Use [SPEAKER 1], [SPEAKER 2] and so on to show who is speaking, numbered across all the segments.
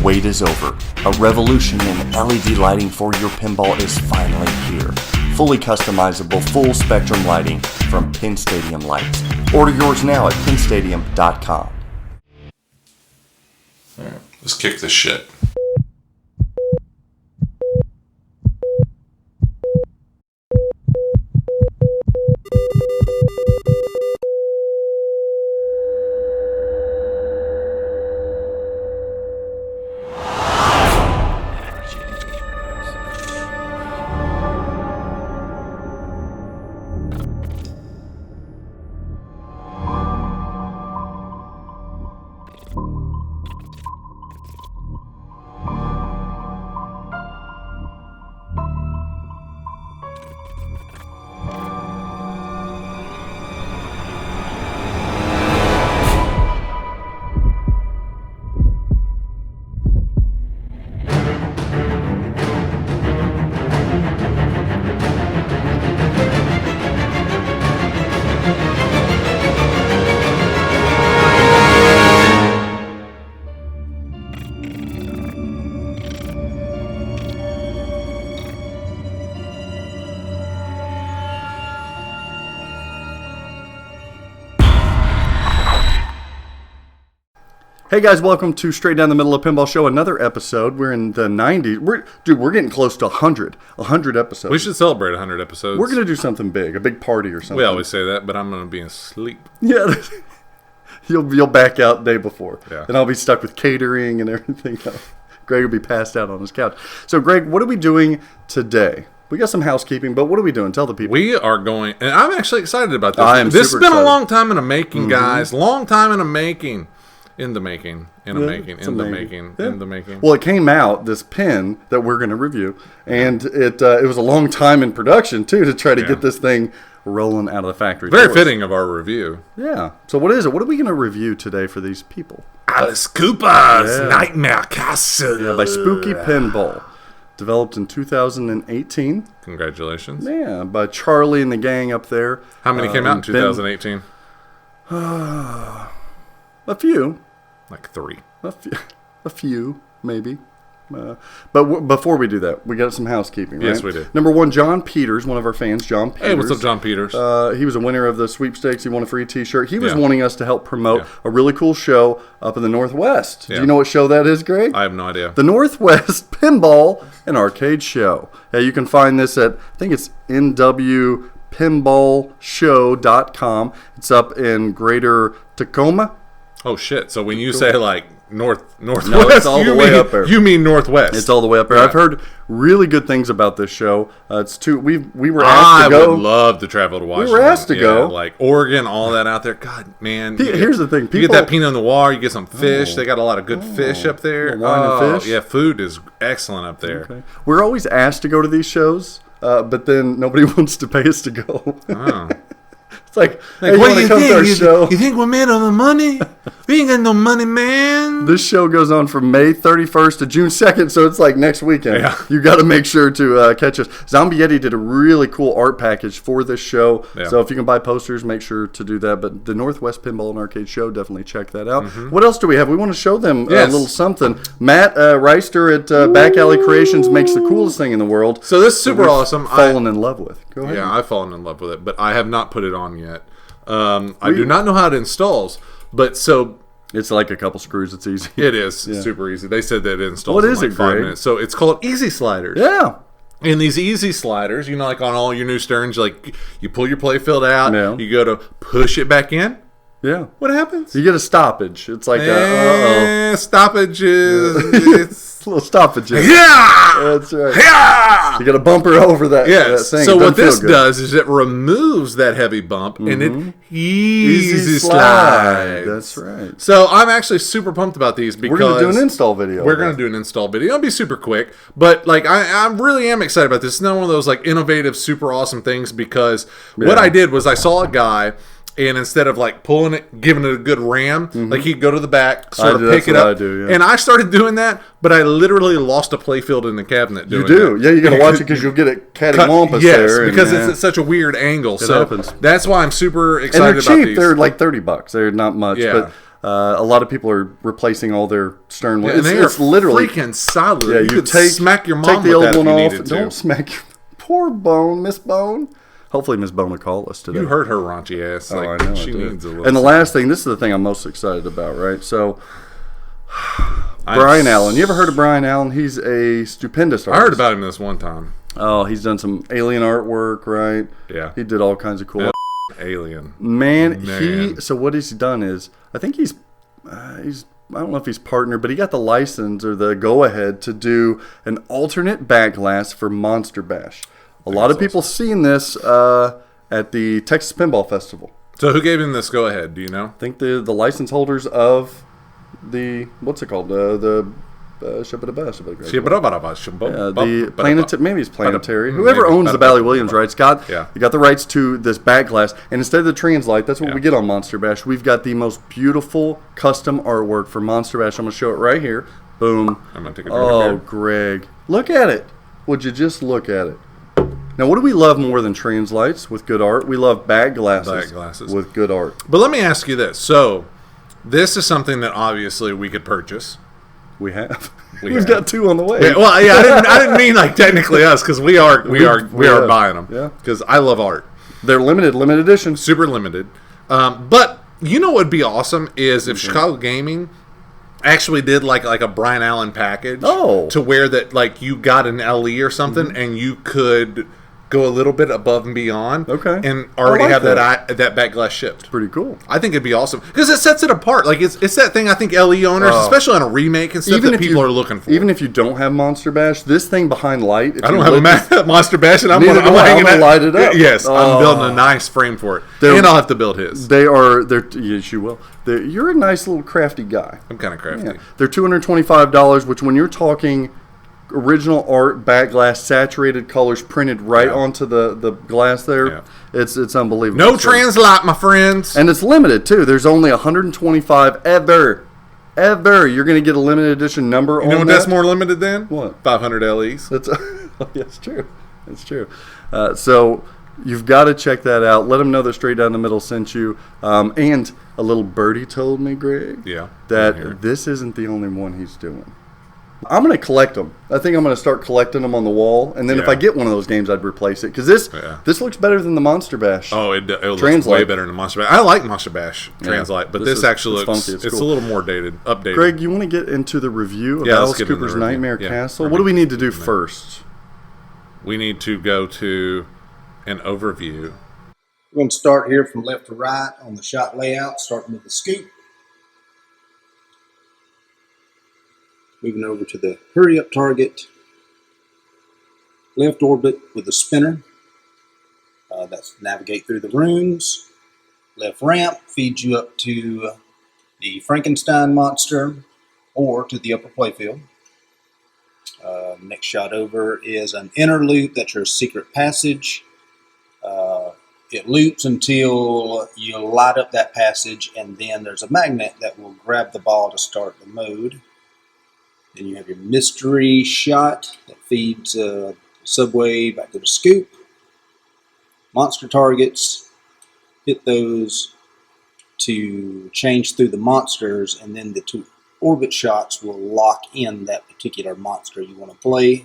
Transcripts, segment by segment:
[SPEAKER 1] wait is over. A revolution in LED lighting for your pinball is finally here. Fully customizable, full spectrum lighting from Pin Stadium Lights. Order yours now at pinstadium.com.
[SPEAKER 2] Alright, let's kick this shit.
[SPEAKER 3] Hey guys, welcome to Straight Down the Middle of Pinball Show, another episode. We're in the 90s. We're getting close to 100 episodes.
[SPEAKER 2] We should celebrate 100 episodes.
[SPEAKER 3] We're going to do something big, a big party or something.
[SPEAKER 2] We always say that, but I'm going to be asleep.
[SPEAKER 3] Yeah, you'll back out the day before.
[SPEAKER 2] Yeah.
[SPEAKER 3] And I'll be stuck with catering and everything else. Greg will be passed out on his couch. So Greg, what are we doing today? We got some housekeeping, but what are we doing? Tell the people.
[SPEAKER 2] We are going, and I'm actually excited about this.
[SPEAKER 3] I am
[SPEAKER 2] This has
[SPEAKER 3] super
[SPEAKER 2] been
[SPEAKER 3] excited.
[SPEAKER 2] a long time in the making, guys. Long time in the making. In the making.
[SPEAKER 3] Well, it came out, this pin that we're going to review, and it was a long time in production, too, to try to get this thing rolling out of the factory.
[SPEAKER 2] Very fitting of our review.
[SPEAKER 3] Yeah. So what is it? What are we going to review today for these people?
[SPEAKER 2] Alice Cooper's Nightmare Castle.
[SPEAKER 3] Yeah, by Spooky Pinball. Developed in 2018.
[SPEAKER 2] Congratulations.
[SPEAKER 3] Yeah, by Charlie and the gang up there.
[SPEAKER 2] How many came out in 2018?
[SPEAKER 3] A few.
[SPEAKER 2] Like 3.
[SPEAKER 3] A few, maybe. But before we do that, we got some housekeeping, right?
[SPEAKER 2] Yes, we did.
[SPEAKER 3] Number one, John Peters, one of our fans, John Peters.
[SPEAKER 2] Hey, what's up, John Peters?
[SPEAKER 3] He was a winner of the sweepstakes. He won a free T-shirt. He was wanting us to help promote a really cool show up in the Northwest. Do you know what show that is, Greg?
[SPEAKER 2] I have no idea.
[SPEAKER 3] The Northwest Pinball and Arcade Show. You can find this at, I think it's nwpinballshow.com. It's up in Greater Tacoma.
[SPEAKER 2] Oh, shit. So when you say, like, northwest,
[SPEAKER 3] No, it's all the way up there.
[SPEAKER 2] You mean northwest.
[SPEAKER 3] It's all the way up there.
[SPEAKER 2] Yeah.
[SPEAKER 3] I've heard really good things about this show. We were asked to go.
[SPEAKER 2] I would love to travel to Washington.
[SPEAKER 3] We were asked to go.
[SPEAKER 2] Like Oregon, all that out there. God, man.
[SPEAKER 3] Here's the thing.
[SPEAKER 2] You get that Pinot Noir. You get some fish. They got a lot of good fish up there.
[SPEAKER 3] Wine and fish.
[SPEAKER 2] Yeah, food is excellent up there.
[SPEAKER 3] Okay. We're always asked to go to these shows, but then nobody wants to pay us to go.
[SPEAKER 2] Oh.
[SPEAKER 3] It's like, hey, you want to come to our show?
[SPEAKER 2] You think we're made of the money? We ain't got no money, man.
[SPEAKER 3] This show goes on from May 31st to June 2nd, so it's like next weekend.
[SPEAKER 2] Yeah.
[SPEAKER 3] You got to make sure to catch us. Zombie Yeti did a really cool art package for this show, so if you can buy posters, make sure to do that. But the Northwest Pinball and Arcade Show, definitely check that out. What else do we have? We want to show them a little something. Matt Reister at Back Alley Creations makes the coolest thing in the world.
[SPEAKER 2] So this is super awesome.
[SPEAKER 3] Fallen in love with. Go ahead.
[SPEAKER 2] Yeah, I've fallen in love with it, but I have not put it on yet. I do not know how it installs, but so
[SPEAKER 3] it's like a couple screws. It's easy.
[SPEAKER 2] it is super easy. They said that it installs
[SPEAKER 3] What
[SPEAKER 2] in
[SPEAKER 3] is
[SPEAKER 2] like
[SPEAKER 3] it,
[SPEAKER 2] 5
[SPEAKER 3] Greg?
[SPEAKER 2] minutes. So it's called Easy Sliders.
[SPEAKER 3] Yeah.
[SPEAKER 2] And these easy sliders, you know, like on all your new Sterns, like you pull your playfield out, you go to push it back in.
[SPEAKER 3] Yeah.
[SPEAKER 2] What happens?
[SPEAKER 3] You get a stoppage. It's like
[SPEAKER 2] stoppages. It's
[SPEAKER 3] a little stoppages.
[SPEAKER 2] Yeah.
[SPEAKER 3] That's right.
[SPEAKER 2] Yeah.
[SPEAKER 3] You got to bumper over that.
[SPEAKER 2] Yes.
[SPEAKER 3] That thing.
[SPEAKER 2] So
[SPEAKER 3] It
[SPEAKER 2] what
[SPEAKER 3] doesn't
[SPEAKER 2] this
[SPEAKER 3] feel good.
[SPEAKER 2] does is it removes that heavy bump and it easy slides.
[SPEAKER 3] That's right.
[SPEAKER 2] So I'm actually super pumped about these because
[SPEAKER 3] We're going to do an install video.
[SPEAKER 2] We're going to do an install video. It'll be super quick, but like I really am excited about this. It's not one of those like innovative, super awesome things because what I did was I saw a guy. And instead of like pulling it, giving it a good ram, like he'd go to the back, sort of pick it up. And I started doing that, but I literally lost a playfield in the cabinet doing that.
[SPEAKER 3] Yeah, you got to watch it because you'll get it cattywampus there.
[SPEAKER 2] Yes, because it's at such a weird angle. So
[SPEAKER 3] happens.
[SPEAKER 2] that's why I'm super excited
[SPEAKER 3] and they're
[SPEAKER 2] about
[SPEAKER 3] cheap.
[SPEAKER 2] these.
[SPEAKER 3] They're like $30. They're not much.
[SPEAKER 2] Yeah.
[SPEAKER 3] A lot of people are replacing all their stern ones.
[SPEAKER 2] And they are literally freaking solid.
[SPEAKER 3] Yeah,
[SPEAKER 2] you could smack your mom
[SPEAKER 3] take the
[SPEAKER 2] with
[SPEAKER 3] old
[SPEAKER 2] that
[SPEAKER 3] one
[SPEAKER 2] if
[SPEAKER 3] off.
[SPEAKER 2] you needed to.
[SPEAKER 3] Don't smack your poor Bone, Miss Bone. Hopefully, Miss Bone will call us today.
[SPEAKER 2] You heard her raunchy ass.
[SPEAKER 3] Oh,
[SPEAKER 2] like,
[SPEAKER 3] I know.
[SPEAKER 2] she needs a little.
[SPEAKER 3] And the last thing, this is the thing I'm most excited about, right? So, Brian Allen. You ever heard of Brian Allen? He's a stupendous artist.
[SPEAKER 2] I heard about him this one time.
[SPEAKER 3] Oh, he's done some alien artwork, right?
[SPEAKER 2] Yeah.
[SPEAKER 3] He did all kinds of cool.
[SPEAKER 2] Alien.
[SPEAKER 3] Man, so what he's done is, I think he's I don't know if he's partnered, but he got the license or the go-ahead to do an alternate back glass for Monster Bash. A lot of people seen this at the Texas Pinball Festival.
[SPEAKER 2] So who gave him this go-ahead? Do you know?
[SPEAKER 3] I think the license holders of the, what's it called? The planetary, maybe it's planetary. Whoever owns the Bally Williams rights got the rights to this back glass, and instead of the Translite, that's what we get on Monster Bash. We've got the most beautiful custom artwork for Monster Bash. I'm gonna show it right here. Boom.
[SPEAKER 2] I'm gonna take a
[SPEAKER 3] Oh, Greg, look at it. Would you just look at it? Now, what do we love more than Translites with good art? We love back glasses with good art.
[SPEAKER 2] But let me ask you this. So, this is something that obviously we could purchase.
[SPEAKER 3] We have. We've got 2 on the way.
[SPEAKER 2] Yeah, well, yeah, I didn't mean like technically us, because we are buying them.
[SPEAKER 3] Yeah.
[SPEAKER 2] Because I love art.
[SPEAKER 3] They're limited edition.
[SPEAKER 2] Super limited. But you know what would be awesome is if Chicago Gaming actually did like a Brian Allen package. To where that like you got an LE or something and you could go a little bit above and beyond.
[SPEAKER 3] Okay.
[SPEAKER 2] And already have that back glass shipped.
[SPEAKER 3] Pretty cool.
[SPEAKER 2] I think it'd be awesome because it sets it apart. Like it's that thing I think LE owners, especially on a remake and stuff, that people are looking for.
[SPEAKER 3] Even if you don't have Monster Bash, this thing behind light.
[SPEAKER 2] I don't have a Monster Bash, and I'm
[SPEAKER 3] gonna light it up.
[SPEAKER 2] Yes, I'm building a nice frame for it, and I'll have to build his.
[SPEAKER 3] Yes, you will. You're a nice little crafty guy.
[SPEAKER 2] I'm kind of crafty. Yeah.
[SPEAKER 3] They're $225, which when you're talking original art, back glass, saturated colors printed right onto the glass there, it's unbelievable.
[SPEAKER 2] No Translite, my friends.
[SPEAKER 3] And it's limited, too. There's only 125 ever. You're going to get a limited edition number on that.
[SPEAKER 2] You know what that's more limited than?
[SPEAKER 3] What?
[SPEAKER 2] 500 LEs.
[SPEAKER 3] That's true. It's true. So you've got to check that out. Let them know that Straight Down the Middle sent you. And a little birdie told me, Greg, that this isn't the only one he's doing. I'm going to collect them. I think I'm going to start collecting them on the wall, and then if I get one of those games, I'd replace it because this looks better than the Monster Bash.
[SPEAKER 2] Oh, it looks way better than the Monster Bash. I like Monster Bash Translite, but this actually looks it's cool. A little more updated.
[SPEAKER 3] Greg, you want to get into the review of Alice Cooper's Nightmare Castle? What do we need to do first?
[SPEAKER 2] We need to go to an overview.
[SPEAKER 4] We're going to start here from left to right on the shot layout, starting with the scoop. Moving over to the hurry up target, left orbit with the spinner. That's navigate through the rooms. Left ramp feeds you up to the Frankenstein monster or to the upper playfield. Next shot over is an inner loop. That's your secret passage. It loops until you light up that passage, and then there's a magnet that will grab the ball to start the mode. Then you have your mystery shot that feeds subway back to the scoop. Monster targets, hit those to change through the monsters, and then the 2 orbit shots will lock in that particular monster you want to play.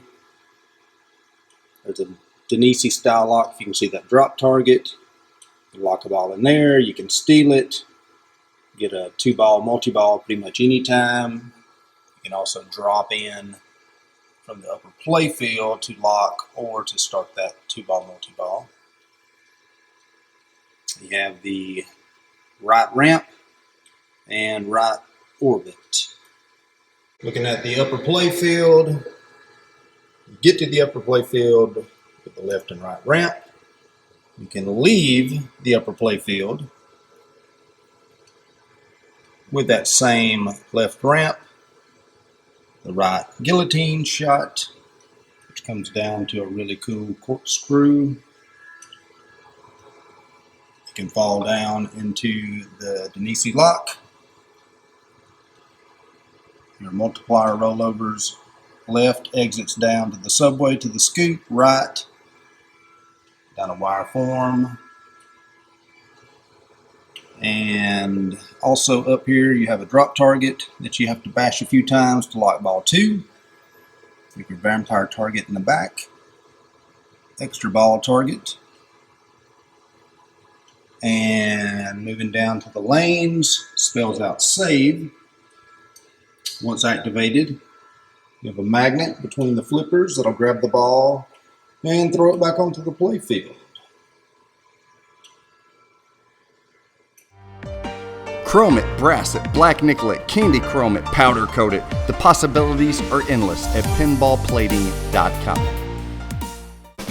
[SPEAKER 4] There's a Denisi style lock. If you can see that drop target, you lock a ball in there. You can steal it, get a 2-ball, multi-ball pretty much anytime. You can also drop in from the upper playfield to lock or to start that 2-ball multi-ball. You have the right ramp and right orbit. Looking at the upper playfield, you get to the upper playfield with the left and right ramp. You can leave the upper playfield with that same left ramp. The right guillotine shot, which comes down to a really cool corkscrew. You can fall down into the Denisi lock. Your multiplier rollovers, left exits down to the subway to the scoop, right down a wire form. And also up here you have a drop target that you have to bash a few times to lock ball 2. You your vampire target in the back. Extra ball target. And moving down to the lanes, spells out save. Once activated, you have a magnet between the flippers that'll grab the ball and throw it back onto the play field.
[SPEAKER 3] Chrome it, brass it, black nickel it, candy chrome it, powder coat it. The possibilities are endless at pinballplating.com.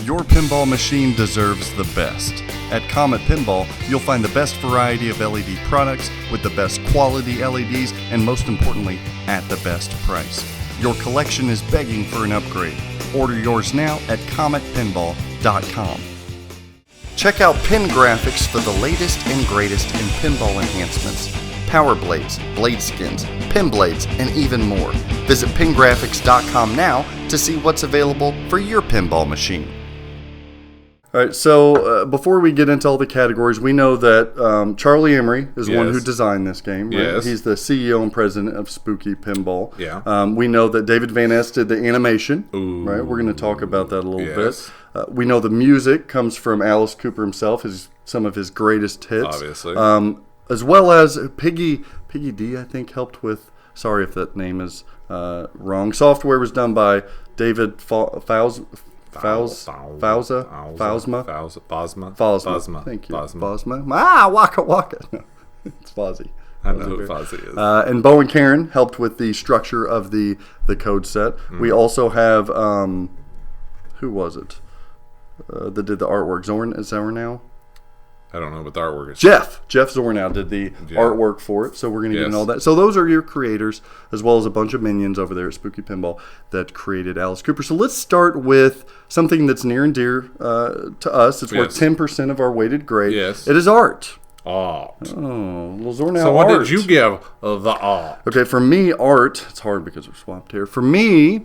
[SPEAKER 3] Your pinball machine deserves the best. At Comet Pinball, you'll find the best variety of LED products with the best quality LEDs and most importantly, at the best price. Your collection is begging for an upgrade. Order yours now at cometpinball.com. Check out Pin Graphics for the latest and greatest in pinball enhancements. Power blades, blade skins, pin blades, and even more. Visit pingraphics.com now to see what's available for your pinball machine. All right, so before we get into all the categories, we know that Charlie Emery is the one who designed this game. Right?
[SPEAKER 2] Yes.
[SPEAKER 3] He's the CEO and president of Spooky Pinball.
[SPEAKER 2] Yeah.
[SPEAKER 3] We know that David Van Ness did the animation.
[SPEAKER 2] Ooh.
[SPEAKER 3] Right. We're going to talk about that a little
[SPEAKER 2] Yes.
[SPEAKER 3] bit. We know the music comes from Alice Cooper himself, some of his greatest hits.
[SPEAKER 2] Obviously.
[SPEAKER 3] As well as Piggy D, I think, helped with, sorry if that name is wrong. Software was done by David Fausma. Thank you. Fosma. Waka Waka. No, it's Fozzie.
[SPEAKER 2] I know who Fozzie is.
[SPEAKER 3] And Bo and Karen helped with the structure of the code set. We also have, who was it that did the artwork? Zornow?
[SPEAKER 2] I don't know what the artwork is.
[SPEAKER 3] Jeff Zornow did the artwork for it, so we're going to get into all that. So those are your creators, as well as a bunch of minions over there at Spooky Pinball that created Alice Cooper. So let's start with something that's near and dear to us. It's worth 10% of our weighted grade.
[SPEAKER 2] Yes.
[SPEAKER 3] It is art.
[SPEAKER 2] Art.
[SPEAKER 3] Oh, little Zornow
[SPEAKER 2] So what
[SPEAKER 3] art.
[SPEAKER 2] did you give the art?
[SPEAKER 3] Okay, for me, art, it's hard because we're swapped here. For me,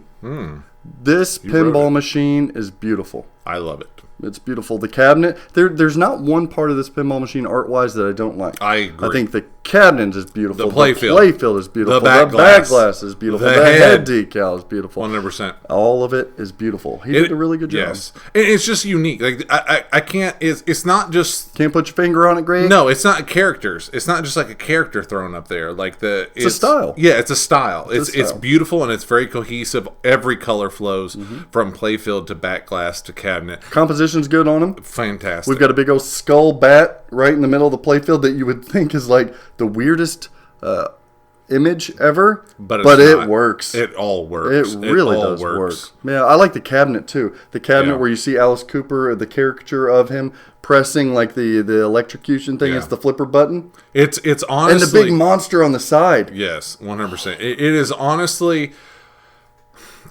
[SPEAKER 3] this pinball machine is beautiful.
[SPEAKER 2] I love it.
[SPEAKER 3] It's beautiful. The cabinet, there's not one part of this pinball machine art-wise that I don't like.
[SPEAKER 2] I agree.
[SPEAKER 3] I think the cabinet is beautiful.
[SPEAKER 2] The playfield.
[SPEAKER 3] The playfield is beautiful.
[SPEAKER 2] The back glass.
[SPEAKER 3] is beautiful.
[SPEAKER 2] The
[SPEAKER 3] The head
[SPEAKER 2] head.
[SPEAKER 3] decal is beautiful.
[SPEAKER 2] 100%.
[SPEAKER 3] All of it is beautiful. He did a really good job.
[SPEAKER 2] Yes. And it's just unique. Like I can't, it's not just...
[SPEAKER 3] Can't put your finger on it, Greg?
[SPEAKER 2] No, it's not characters. It's not just like a character thrown up there. Like it's
[SPEAKER 3] a style.
[SPEAKER 2] Yeah, it's a style.
[SPEAKER 3] It's a style.
[SPEAKER 2] It's beautiful and it's very cohesive. Every color flows from playfield to back glass to cabinet.
[SPEAKER 3] Composition's good on him.
[SPEAKER 2] Fantastic.
[SPEAKER 3] We've got a big old skull bat right in the middle of the playfield that you would think is like the weirdest image ever, but it works.
[SPEAKER 2] It all works.
[SPEAKER 3] It really does work. Yeah, I like the cabinet too. The cabinet where you see Alice Cooper, the caricature of him pressing like the electrocution thing. It's the flipper button.
[SPEAKER 2] It's honestly,
[SPEAKER 3] and the big monster on the side.
[SPEAKER 2] Yes, 100%. It is honestly.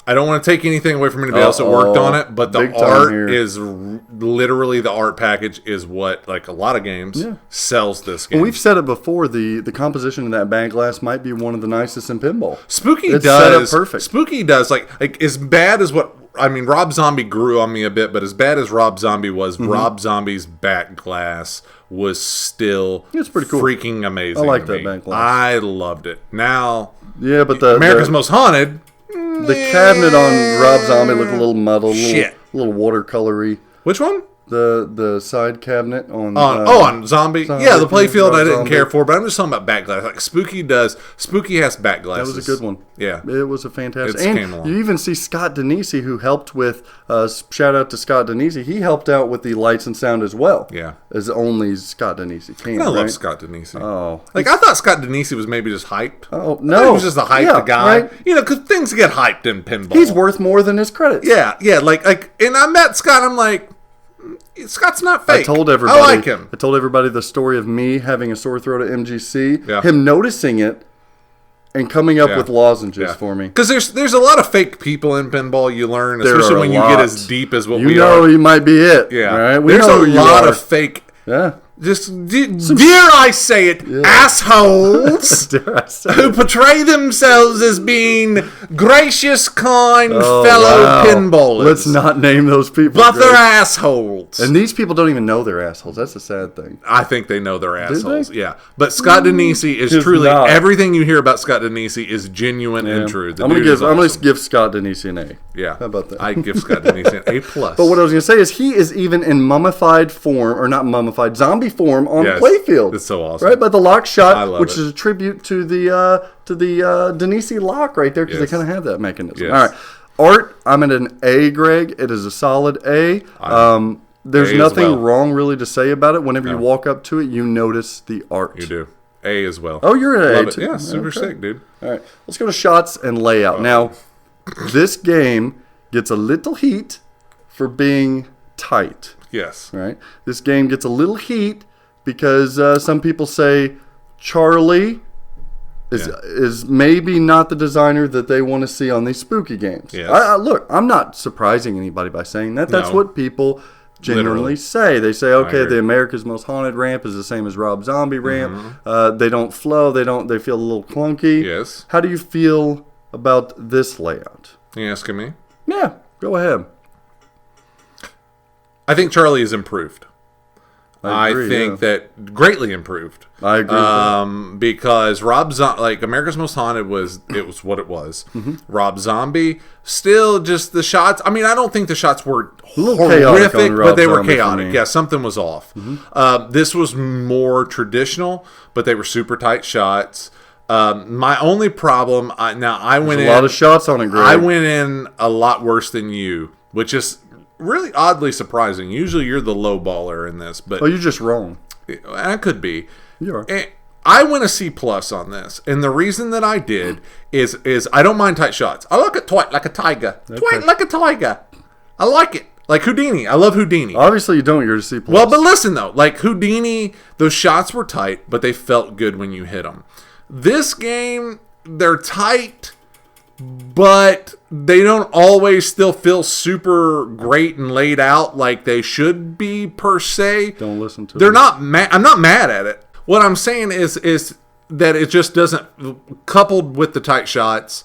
[SPEAKER 2] I don't want to take anything away from anybody else that worked on it, but the art is literally, the art package is what, like a lot of games, sells this game.
[SPEAKER 3] Well, we've said it before, the composition of that bag glass might be one of the nicest in pinball.
[SPEAKER 2] Spooky
[SPEAKER 3] it's
[SPEAKER 2] does.
[SPEAKER 3] Set up perfect.
[SPEAKER 2] Spooky does, like as bad as what, I mean, Rob Zombie grew on me a bit, but as bad as Rob Zombie was, Rob Zombie's back glass was still
[SPEAKER 3] it's pretty cool.
[SPEAKER 2] Freaking amazing.
[SPEAKER 3] I like that back glass.
[SPEAKER 2] I loved it. Now,
[SPEAKER 3] but
[SPEAKER 2] America's Most Haunted.
[SPEAKER 3] The cabinet on Rob Zombie looked a little muddled, a little watercolory.
[SPEAKER 2] Which one?
[SPEAKER 3] The side cabinet on
[SPEAKER 2] on Zombie. Yeah, the playfield I didn't care for, but I'm just talking about back glass. Like Spooky does. Spooky has back glasses.
[SPEAKER 3] That was a good one.
[SPEAKER 2] Yeah,
[SPEAKER 3] it was a fantastic.
[SPEAKER 2] Came
[SPEAKER 3] and
[SPEAKER 2] along.
[SPEAKER 3] You even see Scott Denisi, who helped with. Shout out to Scott Denisi. He helped out with the lights and sound as well.
[SPEAKER 2] Yeah,
[SPEAKER 3] as only Scott Denisi can.
[SPEAKER 2] I love Scott Denisi.
[SPEAKER 3] Oh,
[SPEAKER 2] like I thought Scott Denisi was maybe just hyped.
[SPEAKER 3] Oh no,
[SPEAKER 2] he was just a hyped guy.
[SPEAKER 3] Right?
[SPEAKER 2] You know, because things get hyped in pinball.
[SPEAKER 3] He's worth more than his credits.
[SPEAKER 2] Yeah. Like, and I met Scott. I'm like. Scott's not fake.
[SPEAKER 3] I told everybody.
[SPEAKER 2] I like him.
[SPEAKER 3] I told everybody the story of me having a sore throat at MGC.
[SPEAKER 2] Yeah.
[SPEAKER 3] Him noticing it and coming up with lozenges for me.
[SPEAKER 2] Because there's a lot of fake people in pinball. You learn, especially when you get as deep as what we are.
[SPEAKER 3] You know, he might be it.
[SPEAKER 2] Yeah.
[SPEAKER 3] Right?
[SPEAKER 2] There's a lot of fake.
[SPEAKER 3] Yeah.
[SPEAKER 2] dare I say it, assholes
[SPEAKER 3] Dare I say
[SPEAKER 2] who
[SPEAKER 3] it?
[SPEAKER 2] portray themselves as being gracious, kind
[SPEAKER 3] Oh,
[SPEAKER 2] fellow
[SPEAKER 3] wow.
[SPEAKER 2] pinballers.
[SPEAKER 3] Let's not name those people.
[SPEAKER 2] But
[SPEAKER 3] Greg.
[SPEAKER 2] they're assholes.
[SPEAKER 3] And these people don't even know they're assholes. That's the sad thing.
[SPEAKER 2] I think they know they're assholes.
[SPEAKER 3] they?
[SPEAKER 2] Yeah. But Scott Denisi is
[SPEAKER 3] He's
[SPEAKER 2] truly,
[SPEAKER 3] not.
[SPEAKER 2] everything you hear about Scott Denisi is genuine and true. The
[SPEAKER 3] I'm gonna
[SPEAKER 2] dude is
[SPEAKER 3] give
[SPEAKER 2] awesome.
[SPEAKER 3] Scott Denisi an A.
[SPEAKER 2] Yeah.
[SPEAKER 3] How about that?
[SPEAKER 2] I give Scott Denisi an A+.
[SPEAKER 3] But what I was going to say is he is even in mummified form, or not mummified, zombie form on
[SPEAKER 2] Yes,
[SPEAKER 3] playfield.
[SPEAKER 2] it's so awesome.
[SPEAKER 3] Right, by the lock
[SPEAKER 2] I
[SPEAKER 3] shot,
[SPEAKER 2] love
[SPEAKER 3] which
[SPEAKER 2] it.
[SPEAKER 3] is a tribute to the Denisi lock right there, because
[SPEAKER 2] Yes.
[SPEAKER 3] they kind of have that mechanism.
[SPEAKER 2] Yes.
[SPEAKER 3] All right. Art, I'm at an A, Greg. It is a solid A. There's
[SPEAKER 2] A as
[SPEAKER 3] nothing
[SPEAKER 2] well.
[SPEAKER 3] wrong really to say about it. Whenever you
[SPEAKER 2] No.
[SPEAKER 3] walk up to it, you notice the art.
[SPEAKER 2] You do. A as well.
[SPEAKER 3] Oh, you're at
[SPEAKER 2] Love
[SPEAKER 3] A
[SPEAKER 2] it.
[SPEAKER 3] too.
[SPEAKER 2] Yeah, super
[SPEAKER 3] Okay.
[SPEAKER 2] sick, dude.
[SPEAKER 3] All right, let's go to shots and layout. Now, this game gets a little heat for being tight.
[SPEAKER 2] Yes.
[SPEAKER 3] Right? This game gets a little heat because some people say Charlie is maybe not the designer that they want to see on these spooky games.
[SPEAKER 2] Yes.
[SPEAKER 3] Look, I'm not surprising anybody by saying that. That's
[SPEAKER 2] No.
[SPEAKER 3] what people generally
[SPEAKER 2] Literally.
[SPEAKER 3] say. They say, okay,
[SPEAKER 2] agree.
[SPEAKER 3] the America's Most Haunted ramp is the same as Rob Zombie ramp. They don't flow. They feel a little clunky.
[SPEAKER 2] Yes.
[SPEAKER 3] How do you feel about this layout?
[SPEAKER 2] You asking me?
[SPEAKER 3] Yeah, go ahead.
[SPEAKER 2] I think Charlie is improved. I
[SPEAKER 3] agree,
[SPEAKER 2] think that greatly improved.
[SPEAKER 3] I agree with that.
[SPEAKER 2] Because like America's Most Haunted was what it was.
[SPEAKER 3] Mm-hmm.
[SPEAKER 2] Rob Zombie, still just the shots. I mean, I don't think the shots were
[SPEAKER 3] little chaotic
[SPEAKER 2] horrific,
[SPEAKER 3] on
[SPEAKER 2] but
[SPEAKER 3] Rob
[SPEAKER 2] they were
[SPEAKER 3] Zombie for
[SPEAKER 2] chaotic.
[SPEAKER 3] me. Mm-hmm.
[SPEAKER 2] Yeah, something was off. This was more traditional, but they were super tight shots. My only problem, I went in
[SPEAKER 3] A lot of shots on it, Greg.
[SPEAKER 2] I went in a lot worse than you, which is really oddly surprising. Usually you're the low baller in this, but
[SPEAKER 3] Oh, you're just wrong.
[SPEAKER 2] I could be.
[SPEAKER 3] You are.
[SPEAKER 2] And I went a C+ on this, and the reason that I did is I don't mind tight shots. I look at tight like a tiger. Tight like a tiger. I like it. Like Houdini. I love Houdini.
[SPEAKER 3] Obviously, you don't. You're a C+.
[SPEAKER 2] Well, but listen though, like Houdini, those shots were tight, but they felt good when you hit them. This game, they're tight, but they don't always still feel super great and laid out like they should be per se.
[SPEAKER 3] Don't listen to
[SPEAKER 2] They're
[SPEAKER 3] them.
[SPEAKER 2] not mad. I'm not mad at it. What I'm saying is that it just doesn't, coupled with the tight shots,